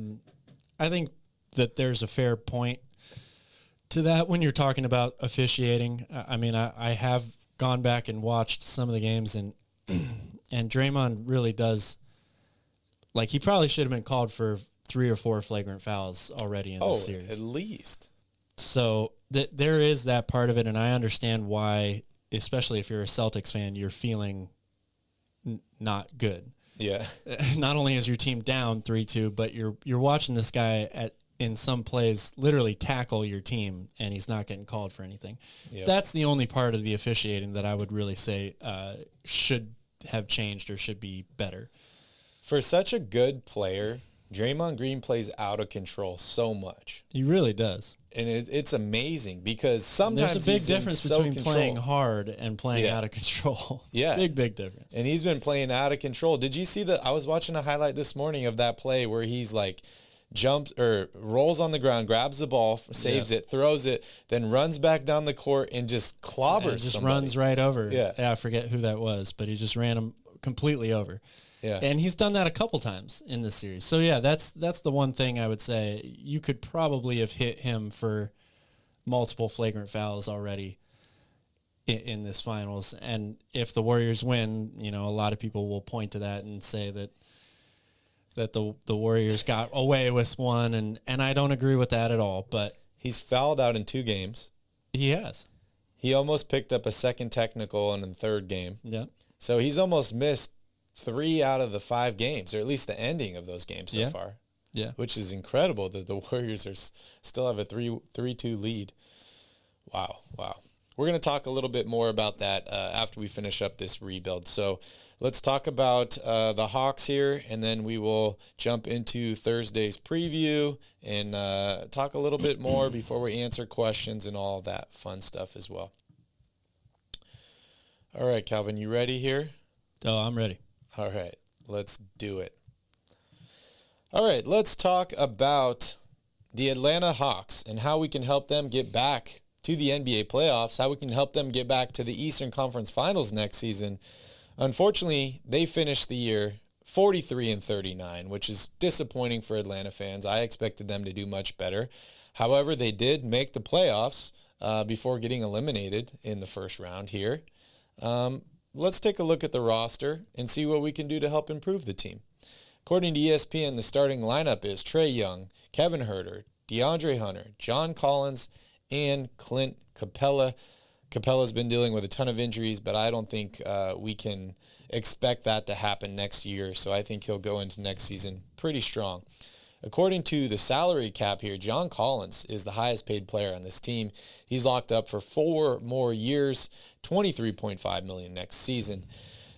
think that there's a fair point to that when you're talking about officiating. I have gone back and watched some of the games, and Draymond really does, he probably should have been called for 3 or 4 flagrant fouls already in this series. At least. So there is that part of it, and I understand why, especially if you're a Celtics fan, you're feeling not good. Yeah. Not only is your team down 3-2, but you're watching this guy in some plays literally tackle your team, and he's not getting called for anything. Yep. That's the only part of the officiating that I would really say should have changed or should be better. For such a good player, Draymond Green plays out of control so much. He really does. And it's amazing because sometimes there's a big difference between playing hard and playing out of control. Yeah. Big difference. And he's been playing out of control. Did you see I was watching a highlight this morning of that play where he's jumps or rolls on the ground, grabs the ball, saves it, throws it, then runs back down the court and just clobbers and just somebody. runs right over. Yeah. I forget who that was, but he just ran him completely over. Yeah. And he's done that a couple times in this series. So, yeah, that's the one thing I would say. You could probably have hit him for multiple flagrant fouls already in this finals. And if the Warriors win, a lot of people will point to that and say that the Warriors got away with one, and I don't agree with that at all. But he's fouled out in 2 games. He has. He almost picked up a second technical in the 3rd game. Yeah. So he's almost missed 3 out of the 5 games, or at least the ending of those games so far. Yeah. Which is incredible that the Warriors still have a 3-2 lead. Wow. We're going to talk a little bit more about that after we finish up this rebuild. So let's talk about the Hawks here, and then we will jump into Thursday's preview and talk a little bit more before we answer questions and all that fun stuff as well. All right, Calvin, you ready here? Oh, I'm ready. All right, let's do it. All right, let's talk about the Atlanta Hawks and how we can help them get back to the NBA playoffs, how we can help them get back to the Eastern Conference Finals next season. Unfortunately, they finished the year 43-39, which is disappointing for Atlanta fans. I expected them to do much better. However, they did make the playoffs before getting eliminated in the first round here. Let's take a look at the roster and see what we can do to help improve the team. According to ESPN, the starting lineup is Trae Young, Kevin Huerter, DeAndre Hunter, John Collins, and Clint Capella. Capella's been dealing with a ton of injuries, but I don't think we can expect that to happen next year, so I think he'll go into next season pretty strong. According to the salary cap here, John Collins is the highest paid player on this team. He's locked up for 4 more years, $23.5 million next season.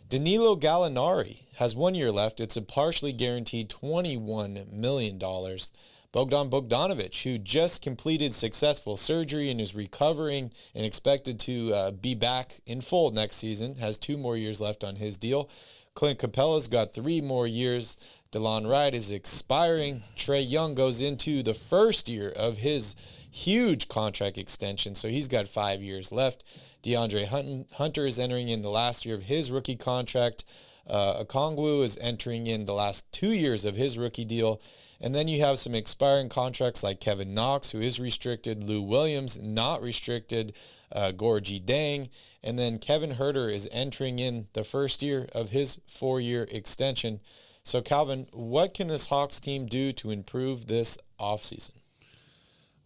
Danilo Gallinari has 1 year left. It's a partially guaranteed $21 million. Bogdan Bogdanovic, who just completed successful surgery and is recovering and expected to be back in full next season, has 2 more years left on his deal. Clint Capella's got 3 more years. DeLon Wright is expiring. Trae Young goes into the first year of his huge contract extension, so he's got 5 years left. DeAndre Hunter is entering in the last year of his rookie contract. Okongwu is entering in the last 2 years of his rookie deal. And then you have some expiring contracts like Kevin Knox, who is restricted, Lou Williams, not restricted, Gorgie Dang, and then Kevin Huerter is entering in the first year of his 4-year extension. So, Calvin, what can this Hawks team do to improve this offseason?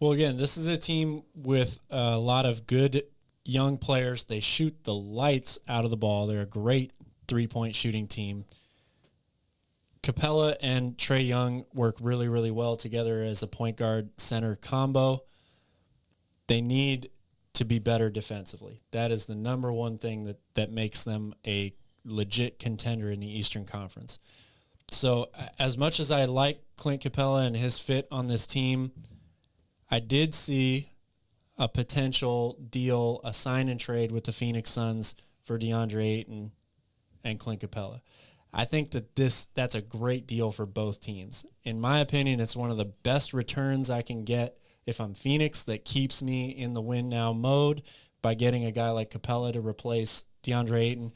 Well, again, this is a team with a lot of good young players. They shoot the lights out of the ball. They're a great three-point shooting team. Capella and Trae Young work really, really well together as a point guard center combo. They need to be better defensively. That is the number one thing that makes them a legit contender in the Eastern Conference. So as much as I like Clint Capella and his fit on this team, I did see a potential deal, a sign and trade with the Phoenix Suns for DeAndre Ayton and Clint Capella. I think that's a great deal for both teams. In my opinion, it's one of the best returns I can get if I'm Phoenix that keeps me in the win now mode by getting a guy like Capella to replace DeAndre Ayton.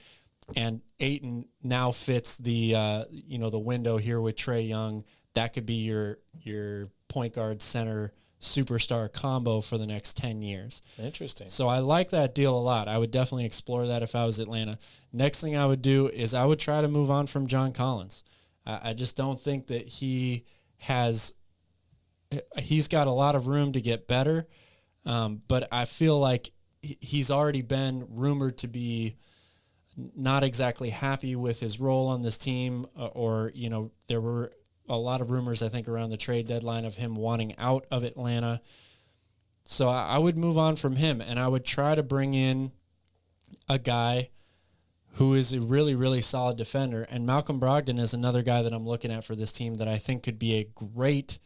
And Ayton now fits the the window here with Trae Young. That could be your point guard center superstar combo for the next 10 years. Interesting. So I like that deal a lot. I would definitely explore that if I was Atlanta. Next thing I would do is I would try to move on from John Collins. I just don't think that he's got a lot of room to get better, but I feel like he's already been rumored to be not exactly happy with his role on this team, or there were a lot of rumors, I think, around the trade deadline of him wanting out of Atlanta. So I would move on from him, and I would try to bring in a guy who is a really, really solid defender. And Malcolm Brogdon is another guy that I'm looking at for this team that I think could be a great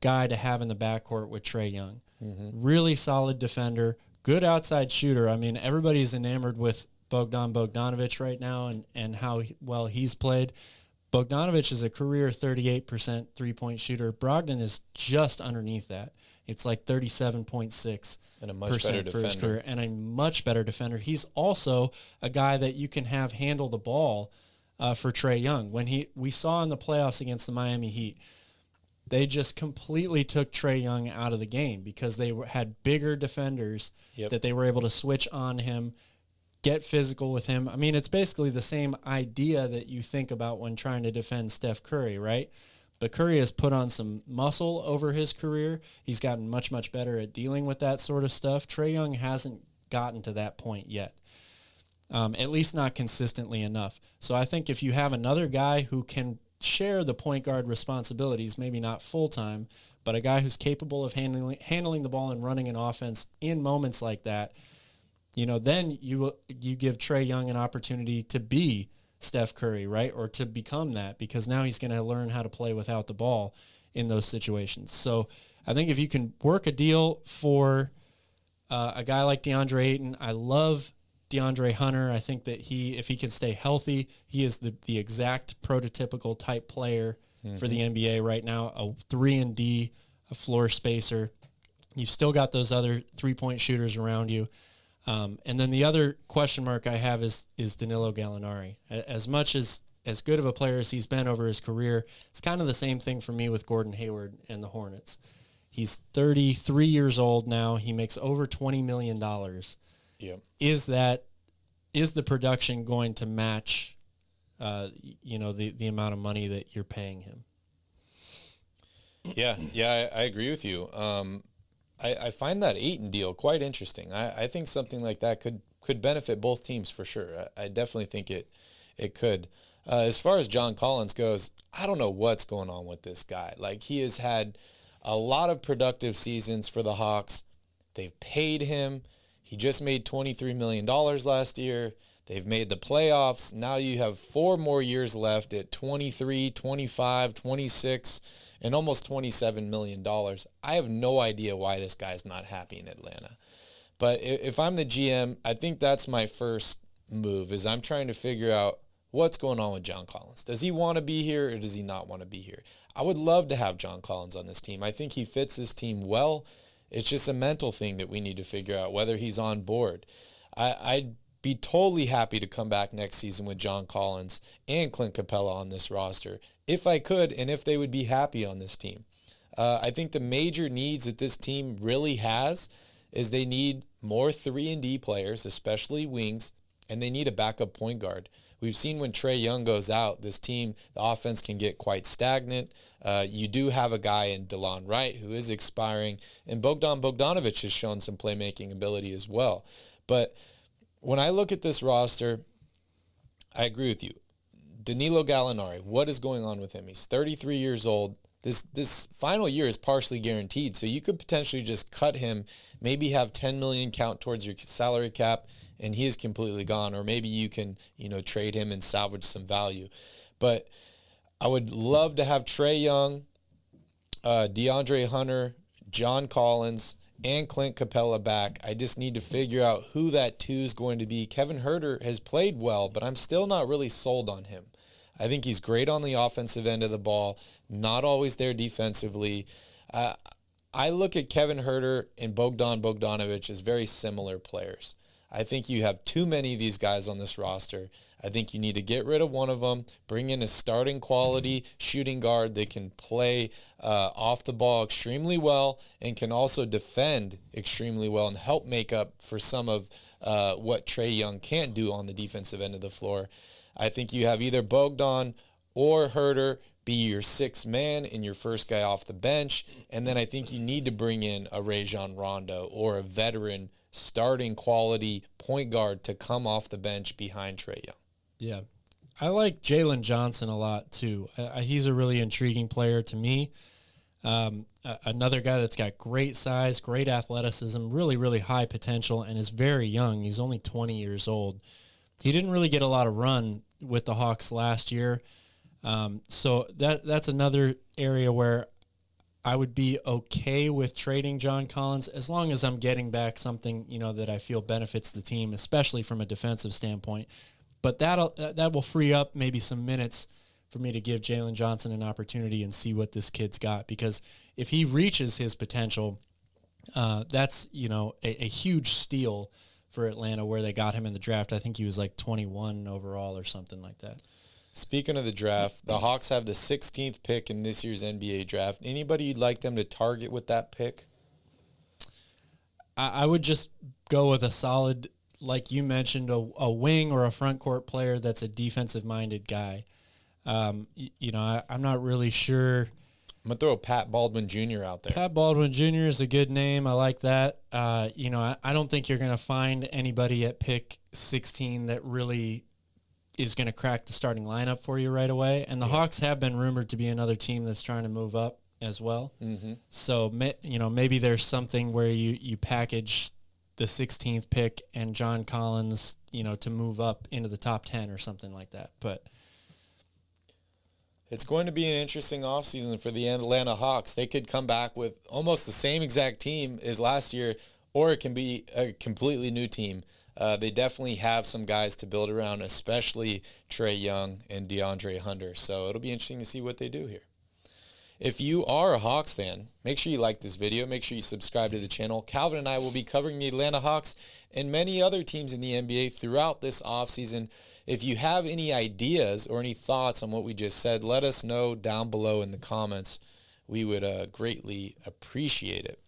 guy to have in the backcourt with Trae Young. Mm-hmm. Really solid defender, good outside shooter. I mean, everybody's enamored with Bogdan Bogdanovic right now and how well he's played. Bogdanovich is a career 38% three-point shooter. Brogdon is just underneath that. It's like 37.6%. And a much better for his defender. career, and a much better defender. He's also a guy that you can have handle the ball for Trae Young. When we saw in the playoffs against the Miami Heat, they just completely took Trae Young out of the game because they had bigger defenders that they were able to switch on him, get physical with him. I mean, it's basically the same idea that you think about when trying to defend Steph Curry, right? But Curry has put on some muscle over his career. He's gotten much, much better at dealing with that sort of stuff. Trae Young hasn't gotten to that point yet, at least not consistently enough. So I think if you have another guy who can share the point guard responsibilities, maybe not full-time, but a guy who's capable of handling the ball and running an offense in moments like that, then you give Trae Young an opportunity to be Steph Curry, right? Or to become that, because now he's going to learn how to play without the ball in those situations. So I think if you can work a deal for a guy like DeAndre Ayton, I love DeAndre Hunter. I think that if he can stay healthy, he is the exact prototypical type player for the NBA right now, a 3-and-D, a floor spacer. You've still got those other three-point shooters around you. And then the other question mark I have is Danilo Gallinari. As much as good of a player as he's been over his career, it's kind of the same thing for me with Gordon Hayward and the Hornets. He's 33 years old now. He makes over $20 million. Yep. Is the production going to match, the amount of money that you're paying him? Yeah, I agree with you. I find that Ayton deal quite interesting. I think something like that could benefit both teams for sure. I definitely think it could. As far as John Collins goes, I don't know what's going on with this guy. Like, he has had a lot of productive seasons for the Hawks. They've paid him. He just made $23 million last year. They've made the playoffs. Now you have 4 more years left at 23, 25, 26, and almost $27 million. I have no idea why this guy's not happy in Atlanta. But if I'm the GM, I think that's my first move, is I'm trying to figure out what's going on with John Collins. Does he want to be here, or does he not want to be here? I would love to have John Collins on this team. I think he fits this team well. It's just a mental thing that we need to figure out, whether he's on board. I'd be totally happy to come back next season with John Collins and Clint Capella on this roster, if I could, and if they would be happy on this team. I think the major needs that this team really has is they need more 3-and-D players, especially wings, and they need a backup point guard. We've seen when Trae Young goes out, this team, the offense can get quite stagnant. You do have a guy in DeLon Wright who is expiring, and Bogdanovich has shown some playmaking ability as well. But when I look at this roster, I agree with you. Danilo Gallinari, what is going on with him? He's 33 years old. This final year is partially guaranteed, so you could potentially just cut him, maybe have $10 million count towards your salary cap, and he is completely gone. Or maybe you can, trade him and salvage some value. But I would love to have Trae Young, DeAndre Hunter, John Collins, and Clint Capella back. I just need to figure out who that 2 is going to be. Kevin Huerter has played well, but I'm still not really sold on him. I think he's great on the offensive end of the ball, not always there defensively. I look at Kevin Huerter and Bogdanovich as very similar players. I think you have too many of these guys on this roster. I think you need to get rid of one of them, bring in a starting quality shooting guard that can play off the ball extremely well and can also defend extremely well and help make up for some of what Trae Young can't do on the defensive end of the floor. I think you have either Bogdan or Huerter be your 6th man and your first guy off the bench. And then I think you need to bring in a Rajon Rondo or a veteran starting quality point guard to come off the bench behind Trae Young. Yeah. I like Jalen Johnson a lot too. He's a really intriguing player to me. Another guy that's got great size, great athleticism, really, really high potential, and is very young. He's only 20 years old. He didn't really get a lot of run with the Hawks last year. So that's another area where I would be okay with trading John Collins as long as I'm getting back something, that I feel benefits the team, especially from a defensive standpoint. But that will free up maybe some minutes for me to give Jalen Johnson an opportunity and see what this kid's got. Because if he reaches his potential, that's, a huge steal for Atlanta where they got him in the draft. I think he was like 21 overall or something like that. Speaking of the draft, the Hawks have the 16th pick in this year's NBA draft. Anybody you'd like them to target with that pick? I would just go with a solid, like you mentioned, a wing or a front court player that's a defensive-minded guy. I'm not really sure. I'm going to throw Pat Baldwin Jr. out there. Pat Baldwin Jr. is a good name. I like that. I don't think you're going to find anybody at pick 16 that really is going to crack the starting lineup for you right away. And the Hawks have been rumored to be another team that's trying to move up as well. Mm-hmm. So, maybe there's something where you package the 16th pick and John Collins, to move up into the top 10 or something like that. But it's going to be an interesting offseason for the Atlanta Hawks. They could come back with almost the same exact team as last year, or it can be a completely new team. They definitely have some guys to build around, especially Trae Young and DeAndre Hunter. So it'll be interesting to see what they do here. If you are a Hawks fan, make sure you like this video. Make sure you subscribe to the channel. Calvin and I will be covering the Atlanta Hawks and many other teams in the NBA throughout this offseason. If you have any ideas or any thoughts on what we just said, let us know down below in the comments. We would greatly appreciate it.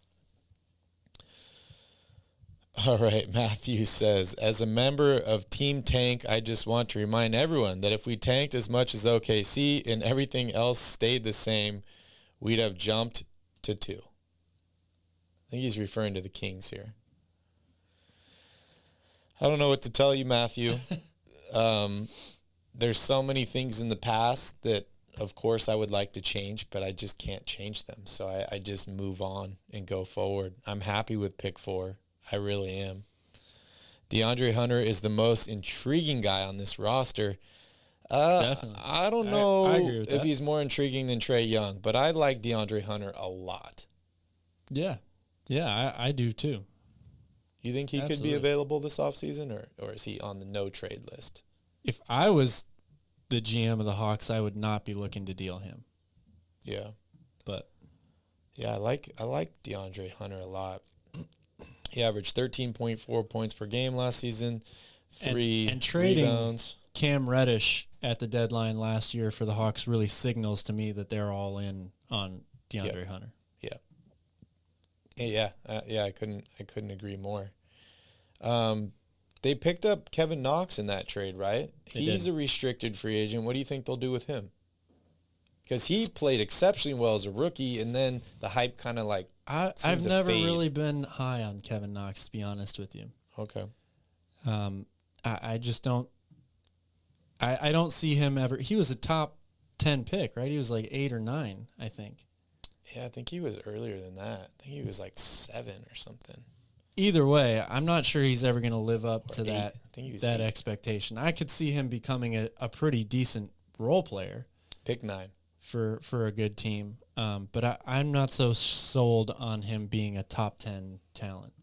All right, Matthew says, as a member of Team Tank, I just want to remind everyone that if we tanked as much as OKC and everything else stayed the same, we'd have jumped to 2. I think he's referring to the Kings here. I don't know what to tell you, Matthew. There's so many things in the past that, of course, I would like to change, but I just can't change them. So I just move on and go forward. I'm happy with pick 4. I really am. DeAndre Hunter is the most intriguing guy on this roster. Definitely. I don't know I agree with if that. he's more intriguing than Trae Young, but I like DeAndre Hunter a lot. Yeah, I do too. You think he could Absolutely. be available this offseason, or is he on the no-trade list? If I was the GM of the Hawks, I would not be looking to deal him. Yeah. But Yeah, I like DeAndre Hunter a lot. He averaged 13.4 points per game last season, 3 and trading rebounds. Cam Reddish at the deadline last year for the Hawks really signals to me that they're all in on DeAndre Hunter. Yeah. I couldn't agree more. They picked up Kevin Knox in that trade, right? He's a restricted free agent. What do you think they'll do with him? Because he played exceptionally well as a rookie, and then the hype kind of like I've never really been high on Kevin Knox, to be honest with you. Okay. I just don't. I don't see him ever. He was a top 10 pick, right? He was like 8 or 9, I think. Yeah, I think he was earlier than that. I think he was like 7 or something. Either way, I'm not sure he's ever going to live up to 8. that I think he was that 8. expectation. I could see him becoming a pretty decent role player. Pick 9. For a good team. But I'm not so sold on him being a top 10 talent.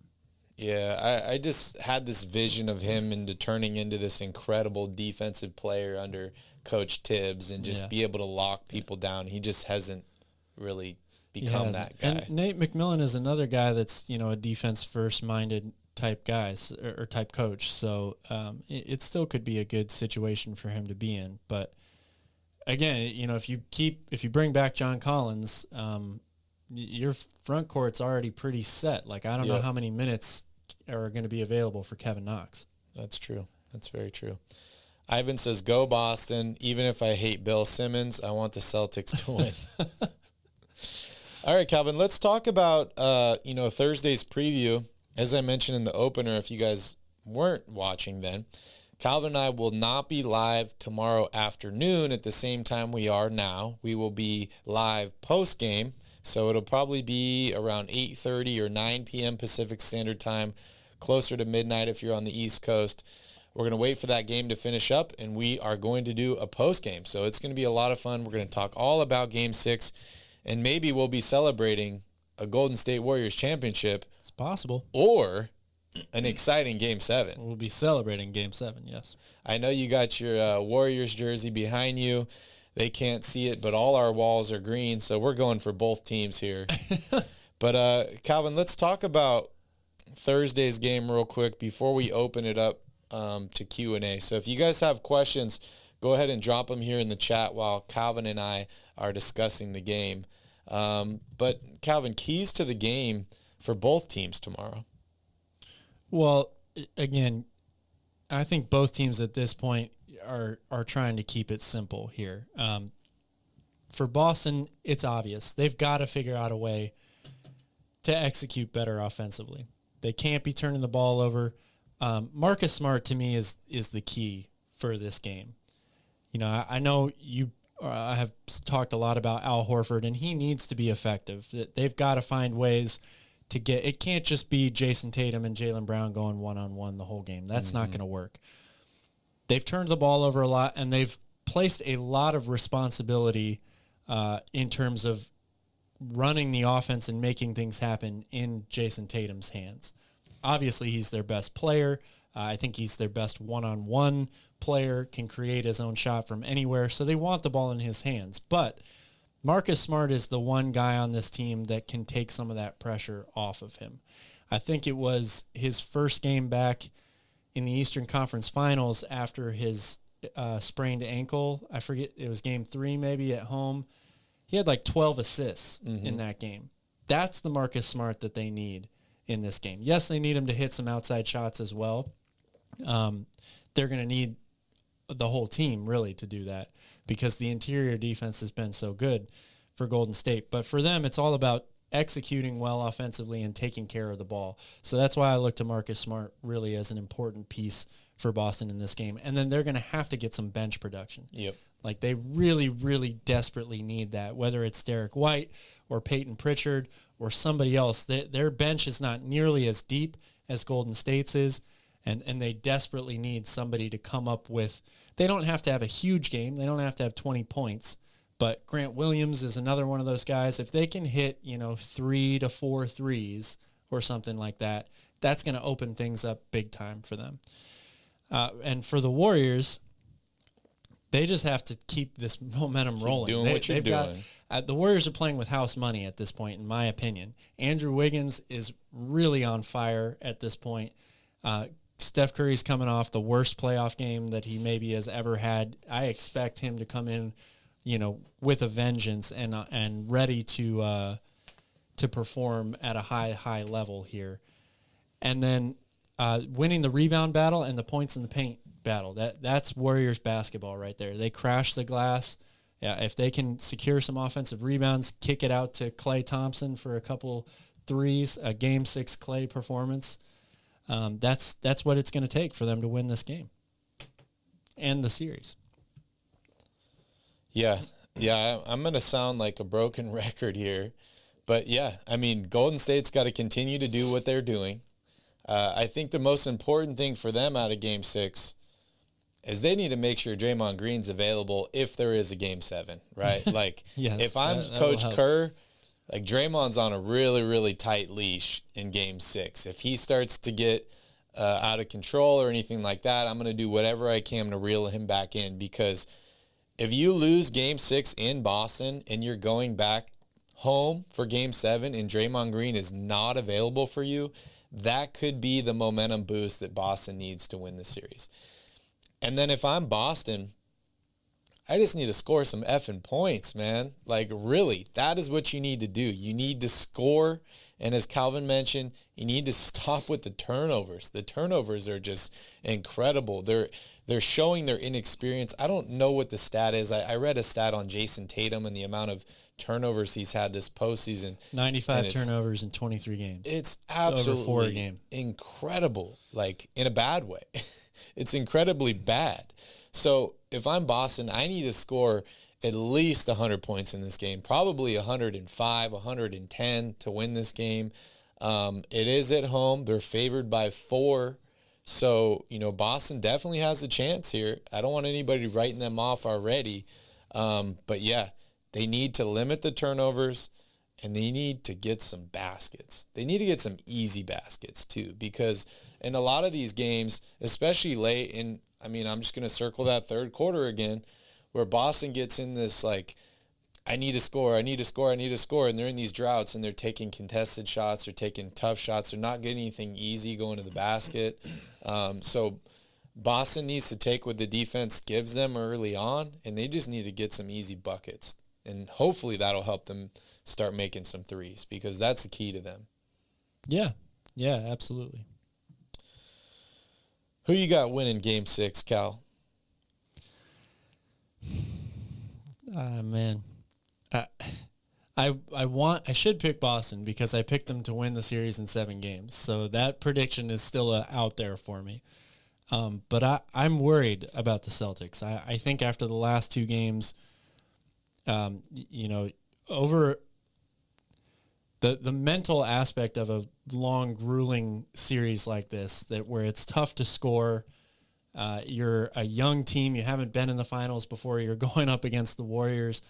Yeah, I just had this vision of him turning into this incredible defensive player under Coach Tibbs and just be able to lock people down. He just hasn't really become that guy. And Nate McMillan is another guy that's, a defense first minded type guys or type coach. So it still could be a good situation for him to be in. But again, if you bring back John Collins, your front court's already pretty set. Like, I don't know how many minutes are going to be available for Kevin Knox. That's true. That's very true. Ivan says, go Boston. Even if I hate Bill Simmons, I want the Celtics to win. All right, Calvin, let's talk about, Thursday's preview. As I mentioned in the opener, if you guys weren't watching then, Calvin and I will not be live tomorrow afternoon at the same time we are now. We will be live post-game, so it'll probably be around 8:30 or 9 p.m. Pacific Standard Time, closer to midnight if you're on the East Coast. We're going to wait for that game to finish up, and we are going to do a post-game. So it's going to be a lot of fun. We're going to talk all about Game 6, and maybe we'll be celebrating a Golden State Warriors championship. It's possible. Or an exciting Game 7. We'll be celebrating Game 7, yes. I know you got your Warriors jersey behind you. They can't see it, but all our walls are green, so we're going for both teams here. But, Calvin, let's talk about Thursday's game real quick before we open it up to Q&A. So if you guys have questions, go ahead and drop them here in the chat while Calvin and I are discussing the game. But, Calvin, keys to the game for both teams tomorrow. Well, again, I think both teams at this point are trying to keep it simple here. For Boston, it's obvious. They've got to figure out a way to execute better offensively. They can't be turning the ball over. Marcus Smart, to me, is the key for this game. You know, I know you have talked a lot about Al Horford, and he needs to be effective. They've got to find ways to get – it can't just be Jason Tatum and Jaylen Brown going one-on-one the whole game. That's not going to work. They've turned the ball over a lot, and they've placed a lot of responsibility in terms of running the offense and making things happen in Jason Tatum's hands. Obviously, he's their best player. I think he's their best one-on-one player, can create his own shot from anywhere, so they want the ball in his hands. But Marcus Smart is the one guy on this team that can take some of that pressure off of him. I think it was his first game back in the Eastern Conference Finals after his sprained ankle. I forget, it was game 3 maybe at home. He had like 12 assists in that game. That's the Marcus Smart that they need in this game. Yes, they need him to hit some outside shots as well. They're going to need the whole team really to do that because the interior defense has been so good for Golden State. But for them, it's all about executing well offensively and taking care of the ball. So that's why I look to Marcus Smart really as an important piece for Boston in this game. And then they're going to have to get some bench production. Yep. Like they really, really desperately need that, whether it's Derek White or Peyton Pritchard or somebody else. Their bench is not nearly as deep as Golden State's is, and they desperately need somebody to come up with. They don't have to have a huge game. They don't have to have 20 points. But Grant Williams is another one of those guys. If they can hit, 3 to 4 threes or something like that, that's going to open things up big time for them. And for the Warriors, they just have to keep this momentum rolling. Doing what you're doing. The Warriors are playing with house money at this point, in my opinion. Andrew Wiggins is really on fire at this point. Steph Curry's coming off the worst playoff game that he maybe has ever had. I expect him to come in, with a vengeance and ready to perform at a high level here. And then winning the rebound battle and the points in the paint battle. That's Warriors basketball right there. They crash the glass. Yeah, if they can secure some offensive rebounds, kick it out to Klay Thompson for a couple threes, a Game 6 Klay performance, that's what it's going to take for them to win this game and the series. Yeah, I'm going to sound like a broken record here. But, Golden State's got to continue to do what they're doing. I think the most important thing for them out of Game 6 is they need to make sure Draymond Green's available if there is a Game 7, right? Like, yes, if I'm Coach Kerr, like Draymond's on a really, really tight leash in Game 6. If he starts to get out of control or anything like that, I'm going to do whatever I can to reel him back in, because if you lose Game 6 in Boston and you're going back home for Game 7 and Draymond Green is not available for you, that could be the momentum boost that Boston needs to win the series. And then if I'm Boston, I just need to score some effing points, man. Like, really, that is what you need to do. You need to score, and as Calvin mentioned, you need to stop with the turnovers. The turnovers are just incredible. They're showing their inexperience. I don't know what the stat is. I read a stat on Jason Tatum and the amount of turnovers he's had this postseason. 95 turnovers in 23 games. It's absolutely over 4 a game. Incredible, like in a bad way. It's incredibly bad. So if I'm Boston, I need to score at least 100 points in this game, probably 105, 110 to win this game. It is at home. They're favored by 4. So, Boston definitely has a chance here. I don't want anybody writing them off already. But, yeah, they need to limit the turnovers, and they need to get some baskets. They need to get some easy baskets, too, because in a lot of these games, especially late in, I'm just going to circle that third quarter again, where Boston gets in this, like, I need to score, and they're in these droughts, and they're taking contested shots, they're taking tough shots, they're not getting anything easy going to the basket. So Boston needs to take what the defense gives them early on, and they just need to get some easy buckets. And hopefully that'll help them start making some threes, because that's the key to them. Yeah, absolutely. Who you got winning Game 6, Cal? Man. I should pick Boston because I picked them to win the series in 7 games. So that prediction is still out there for me. But I'm worried about the Celtics. I think after the last 2 games, over the mental aspect of a long, grueling series like this, that where it's tough to score, you're a young team, you haven't been in the finals before, you're going up against the Warriors.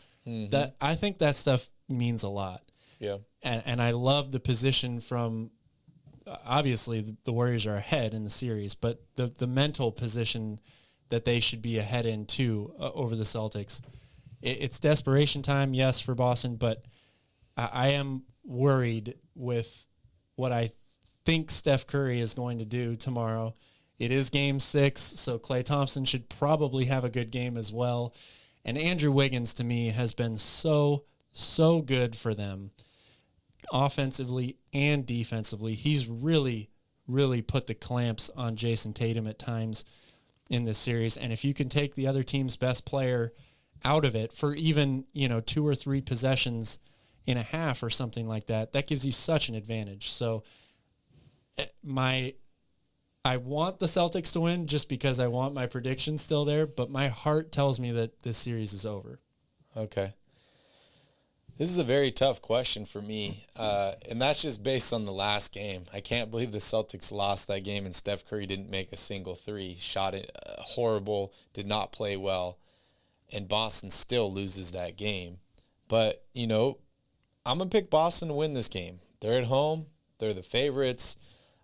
That I think that stuff means a lot. Yeah. And I love the position from, obviously the Warriors are ahead in the series, but the mental position that they should be ahead in too over the Celtics. It's desperation time, yes, for Boston, but I am worried with what I think Steph Curry is going to do tomorrow. It is Game 6, so Klay Thompson should probably have a good game as well. And Andrew Wiggins, to me, has been so good for them, offensively and defensively. He's really, really put the clamps on Jason Tatum at times in this series. And if you can take the other team's best player out of it for even, 2 or 3 possessions in a half or something like that, that gives you such an advantage. So I want the Celtics to win just because I want my prediction still there, but my heart tells me that this series is over. Okay. This is a very tough question for me, and that's just based on the last game. I can't believe the Celtics lost that game and Steph Curry didn't make a single 3, shot it horrible, did not play well, and Boston still loses that game. But, I'm going to pick Boston to win this game. They're at home. They're the favorites.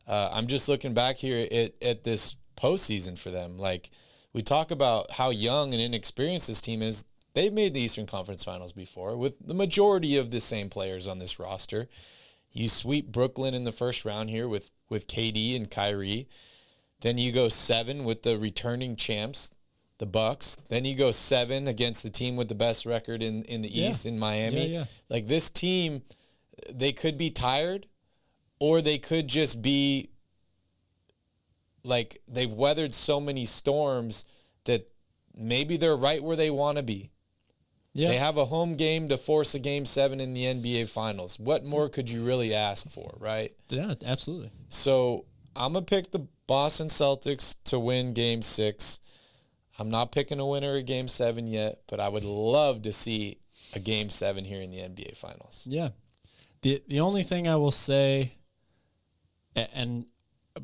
I'm just looking back here at this postseason for them. Like, we talk about how young and inexperienced this team is. They've made the Eastern Conference Finals before with the majority of the same players on this roster. You sweep Brooklyn in the first round here with KD and Kyrie. Then you go 7 with the returning champs, the Bucks. Then you go 7 against the team with the best record in the East, in Miami. Yeah. Like, this team, they could be tired, or they could just be like they've weathered so many storms that maybe they're right where they want to be. Yeah. They have a home game to force a Game 7 in the NBA Finals. What more could you really ask for, right? Yeah, absolutely. So I'm going to pick the Boston Celtics to win Game 6. I'm not picking a winner of Game 7 yet, but I would love to see a Game 7 here in the NBA Finals. Yeah. The only thing I will say, and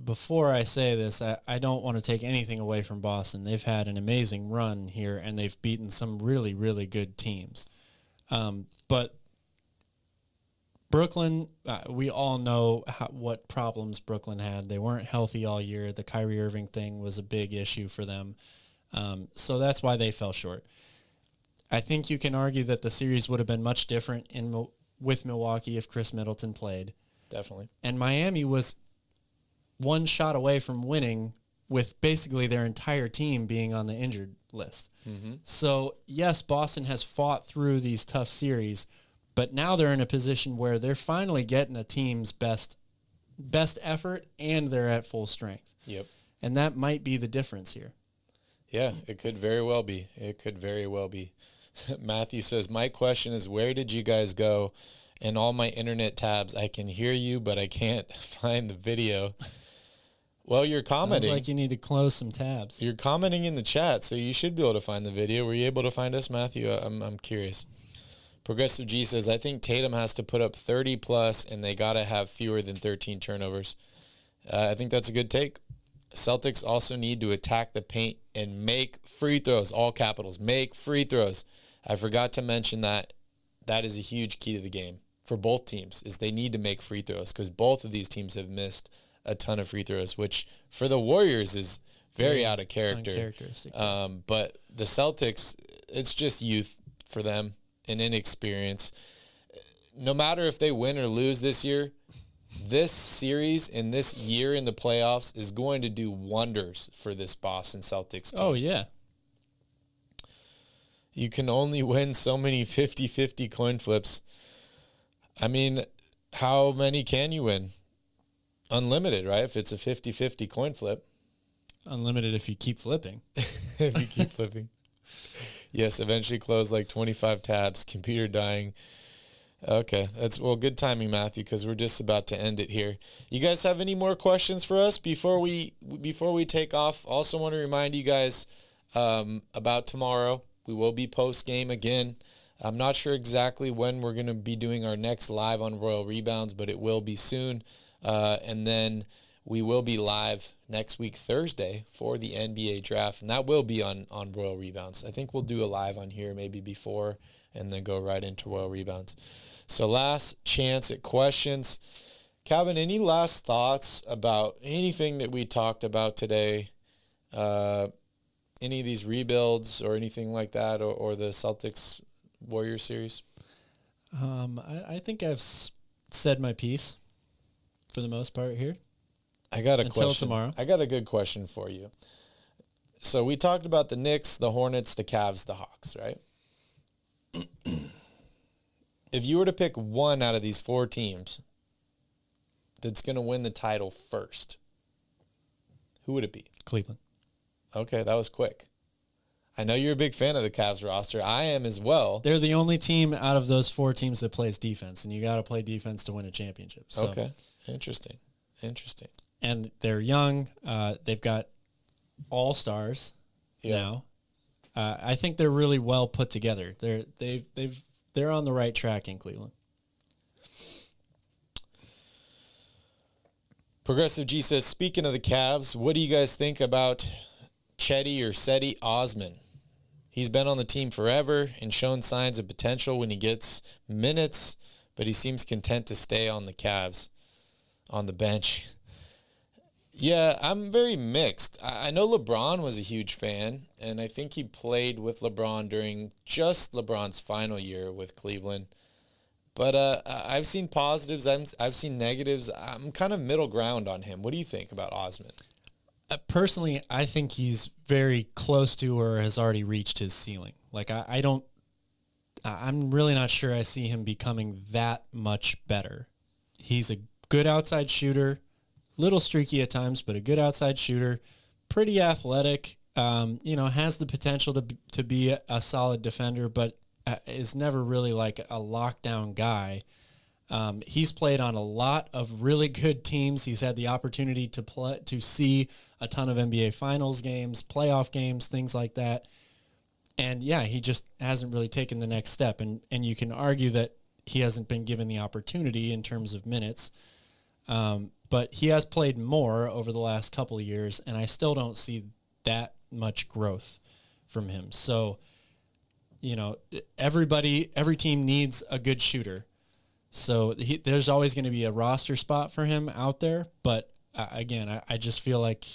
before I say this, I don't want to take anything away from Boston. They've had an amazing run here, and they've beaten some really, really good teams. But Brooklyn, we all know what problems Brooklyn had. They weren't healthy all year. The Kyrie Irving thing was a big issue for them. So that's why they fell short. I think you can argue that the series would have been much different with Milwaukee if Chris Middleton played. Definitely. And Miami was one shot away from winning with basically their entire team being on the injured list. Mm-hmm. So, yes, Boston has fought through these tough series, but now they're in a position where they're finally getting a team's best effort, and they're at full strength. Yep. And that might be the difference here. Yeah, it could very well be. Matthew says, my question is, where did you guys go? In all my internet tabs, I can hear you, but I can't find the video. Well, you're commenting. Sounds like you need to close some tabs. You're commenting in the chat, so you should be able to find the video. Were you able to find us, Matthew? I'm curious. Progressive G says, I think Tatum has to put up 30-plus, and they got to have fewer than 13 turnovers. I think that's a good take. Celtics also need to attack the paint and make free throws, all capitals, make free throws. I forgot to mention that. That is a huge key to the game for both teams, is they need to make free throws, because both of these teams have missed a ton of free throws, which for the Warriors is very out of character. Uncharacteristic. But the Celtics, it's just youth for them and inexperience. No matter if they win or lose this year, this series and this year in the playoffs is going to do wonders for this Boston Celtics team. Oh, yeah. You can only win so many 50-50 coin flips. I mean, how many can you win? Unlimited, right? If it's a 50-50 coin flip. Unlimited if you keep flipping. If you keep flipping. Yes, eventually close like 25 tabs, computer dying. Okay, that's good timing, Matthew, because we're just about to end it here. You guys have any more questions for us before we take off? Also want to remind you guys about tomorrow. We will be post-game again. I'm not sure exactly when we're going to be doing our next live on Royal Rebounds, but it will be soon. And then we will be live next week, Thursday, for the NBA draft, and that will be on Royal Rebounds. I think we'll do a live on here maybe before and then go right into Royal Rebounds. So last chance at questions. Calvin, any last thoughts about anything that we talked about today? Any of these rebuilds or anything like that, or the Celtics Warriors series? I think I've said my piece for the most part here. I got a Until question. tomorrow. I got a good question for you. So we talked about the Knicks, the Hornets, the Cavs, the Hawks, right? If you were to pick one out of these four teams that's going to win the title first, who would it be? Cleveland. Okay, that was quick. I know you're a big fan of the Cavs roster. I am as well. They're the only team out of those four teams that plays defense, and you got to play defense to win a championship. So. Okay, interesting. And they're young. They've got all-stars now. I think they're really well put together. They're on the right track in Cleveland. Progressive G says, speaking of the Cavs, what do you guys think about Cedi Osman? He's been on the team forever and shown signs of potential when he gets minutes, but he seems content to stay on the Cavs on the bench. Yeah, I'm very mixed. I know LeBron was a huge fan, and I think he played with LeBron during just LeBron's final year with Cleveland. But I've seen positives. I've seen negatives. I'm kind of middle ground on him. What do you think about Osman? Personally, I think he's very close to or has already reached his ceiling. Like, I'm really not sure I see him becoming that much better. He's a good outside shooter, little streaky at times, but a good outside shooter, pretty athletic, has the potential to be a solid defender, but is never really like a lockdown guy. He's played on a lot of really good teams. He's had the opportunity to see a ton of NBA Finals games, playoff games, things like that. And yeah, he just hasn't really taken the next step. And you can argue that he hasn't been given the opportunity in terms of minutes. But he has played more over the last couple of years, and I still don't see that much growth from him. So, every team needs a good shooter. So there's always going to be a roster spot for him out there. But again, I just feel like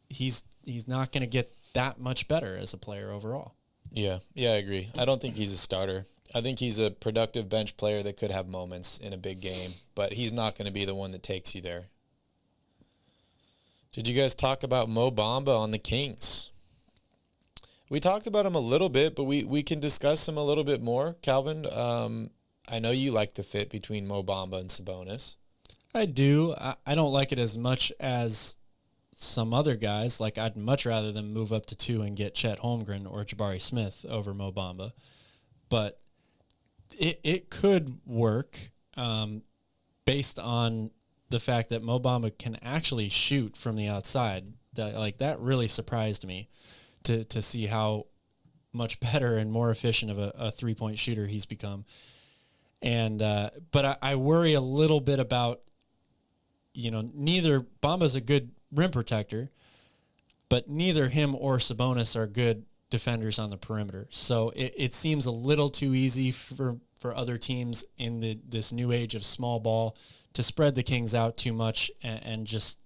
he's not going to get that much better as a player overall. Yeah, I agree. I don't think he's a starter. I think he's a productive bench player that could have moments in a big game, but he's not going to be the one that takes you there. Did you guys talk about Mo Bamba on the Kings? We talked about him a little bit, but we can discuss him a little bit more. Calvin, I know you like the fit between Mo Bamba and Sabonis. I do. I don't like it as much as some other guys. Like, I'd much rather them move up to 2 and get Chet Holmgren or Jabari Smith over Mo Bamba. But it could work based on the fact that Mo Bamba can actually shoot from the outside. That really surprised me to see how much better and more efficient of a three-point shooter he's become. And but I worry a little bit about, neither Bamba's a good rim protector, but neither him or Sabonis are good defenders on the perimeter. So it seems a little too easy for other teams in this new age of small ball to spread the Kings out too much and just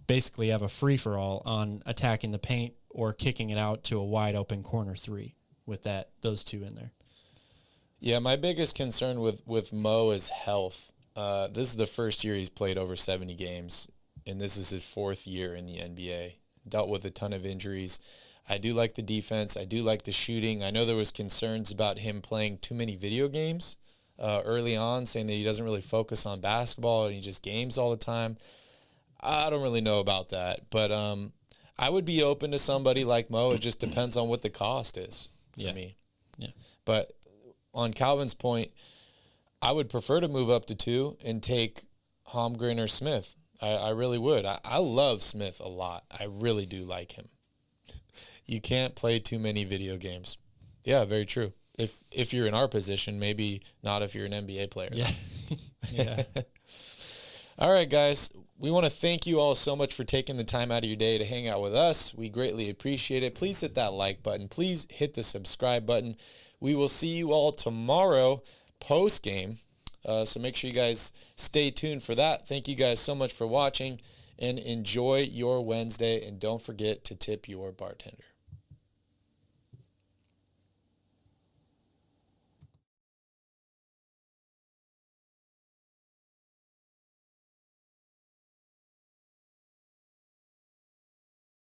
basically have a free-for-all on attacking the paint or kicking it out to a wide open corner three with those two in there. Yeah, my biggest concern with Mo is health. This is the first year he's played over 70 games, and this is his 4th year in the NBA. Dealt with a ton of injuries. I do like the defense. I do like the shooting. I know there was concerns about him playing too many video games early on, saying that he doesn't really focus on basketball and he just games all the time. I don't really know about that, but I would be open to somebody like Mo. It just depends on what the cost is for me. Yeah. But on Calvin's point, I would prefer to move up to 2 and take Holmgren or Smith. I really would. I love Smith a lot. I really do like him. You can't play too many video games. Yeah, very true. If you're in our position, maybe not if you're an NBA player. Yeah. Yeah. All right, guys. We want to thank you all so much for taking the time out of your day to hang out with us. We greatly appreciate it. Please hit that like button. Please hit the subscribe button. We will see you all tomorrow post-game. So make sure you guys stay tuned for that. Thank you guys so much for watching, and enjoy your Wednesday. And don't forget to tip your bartender.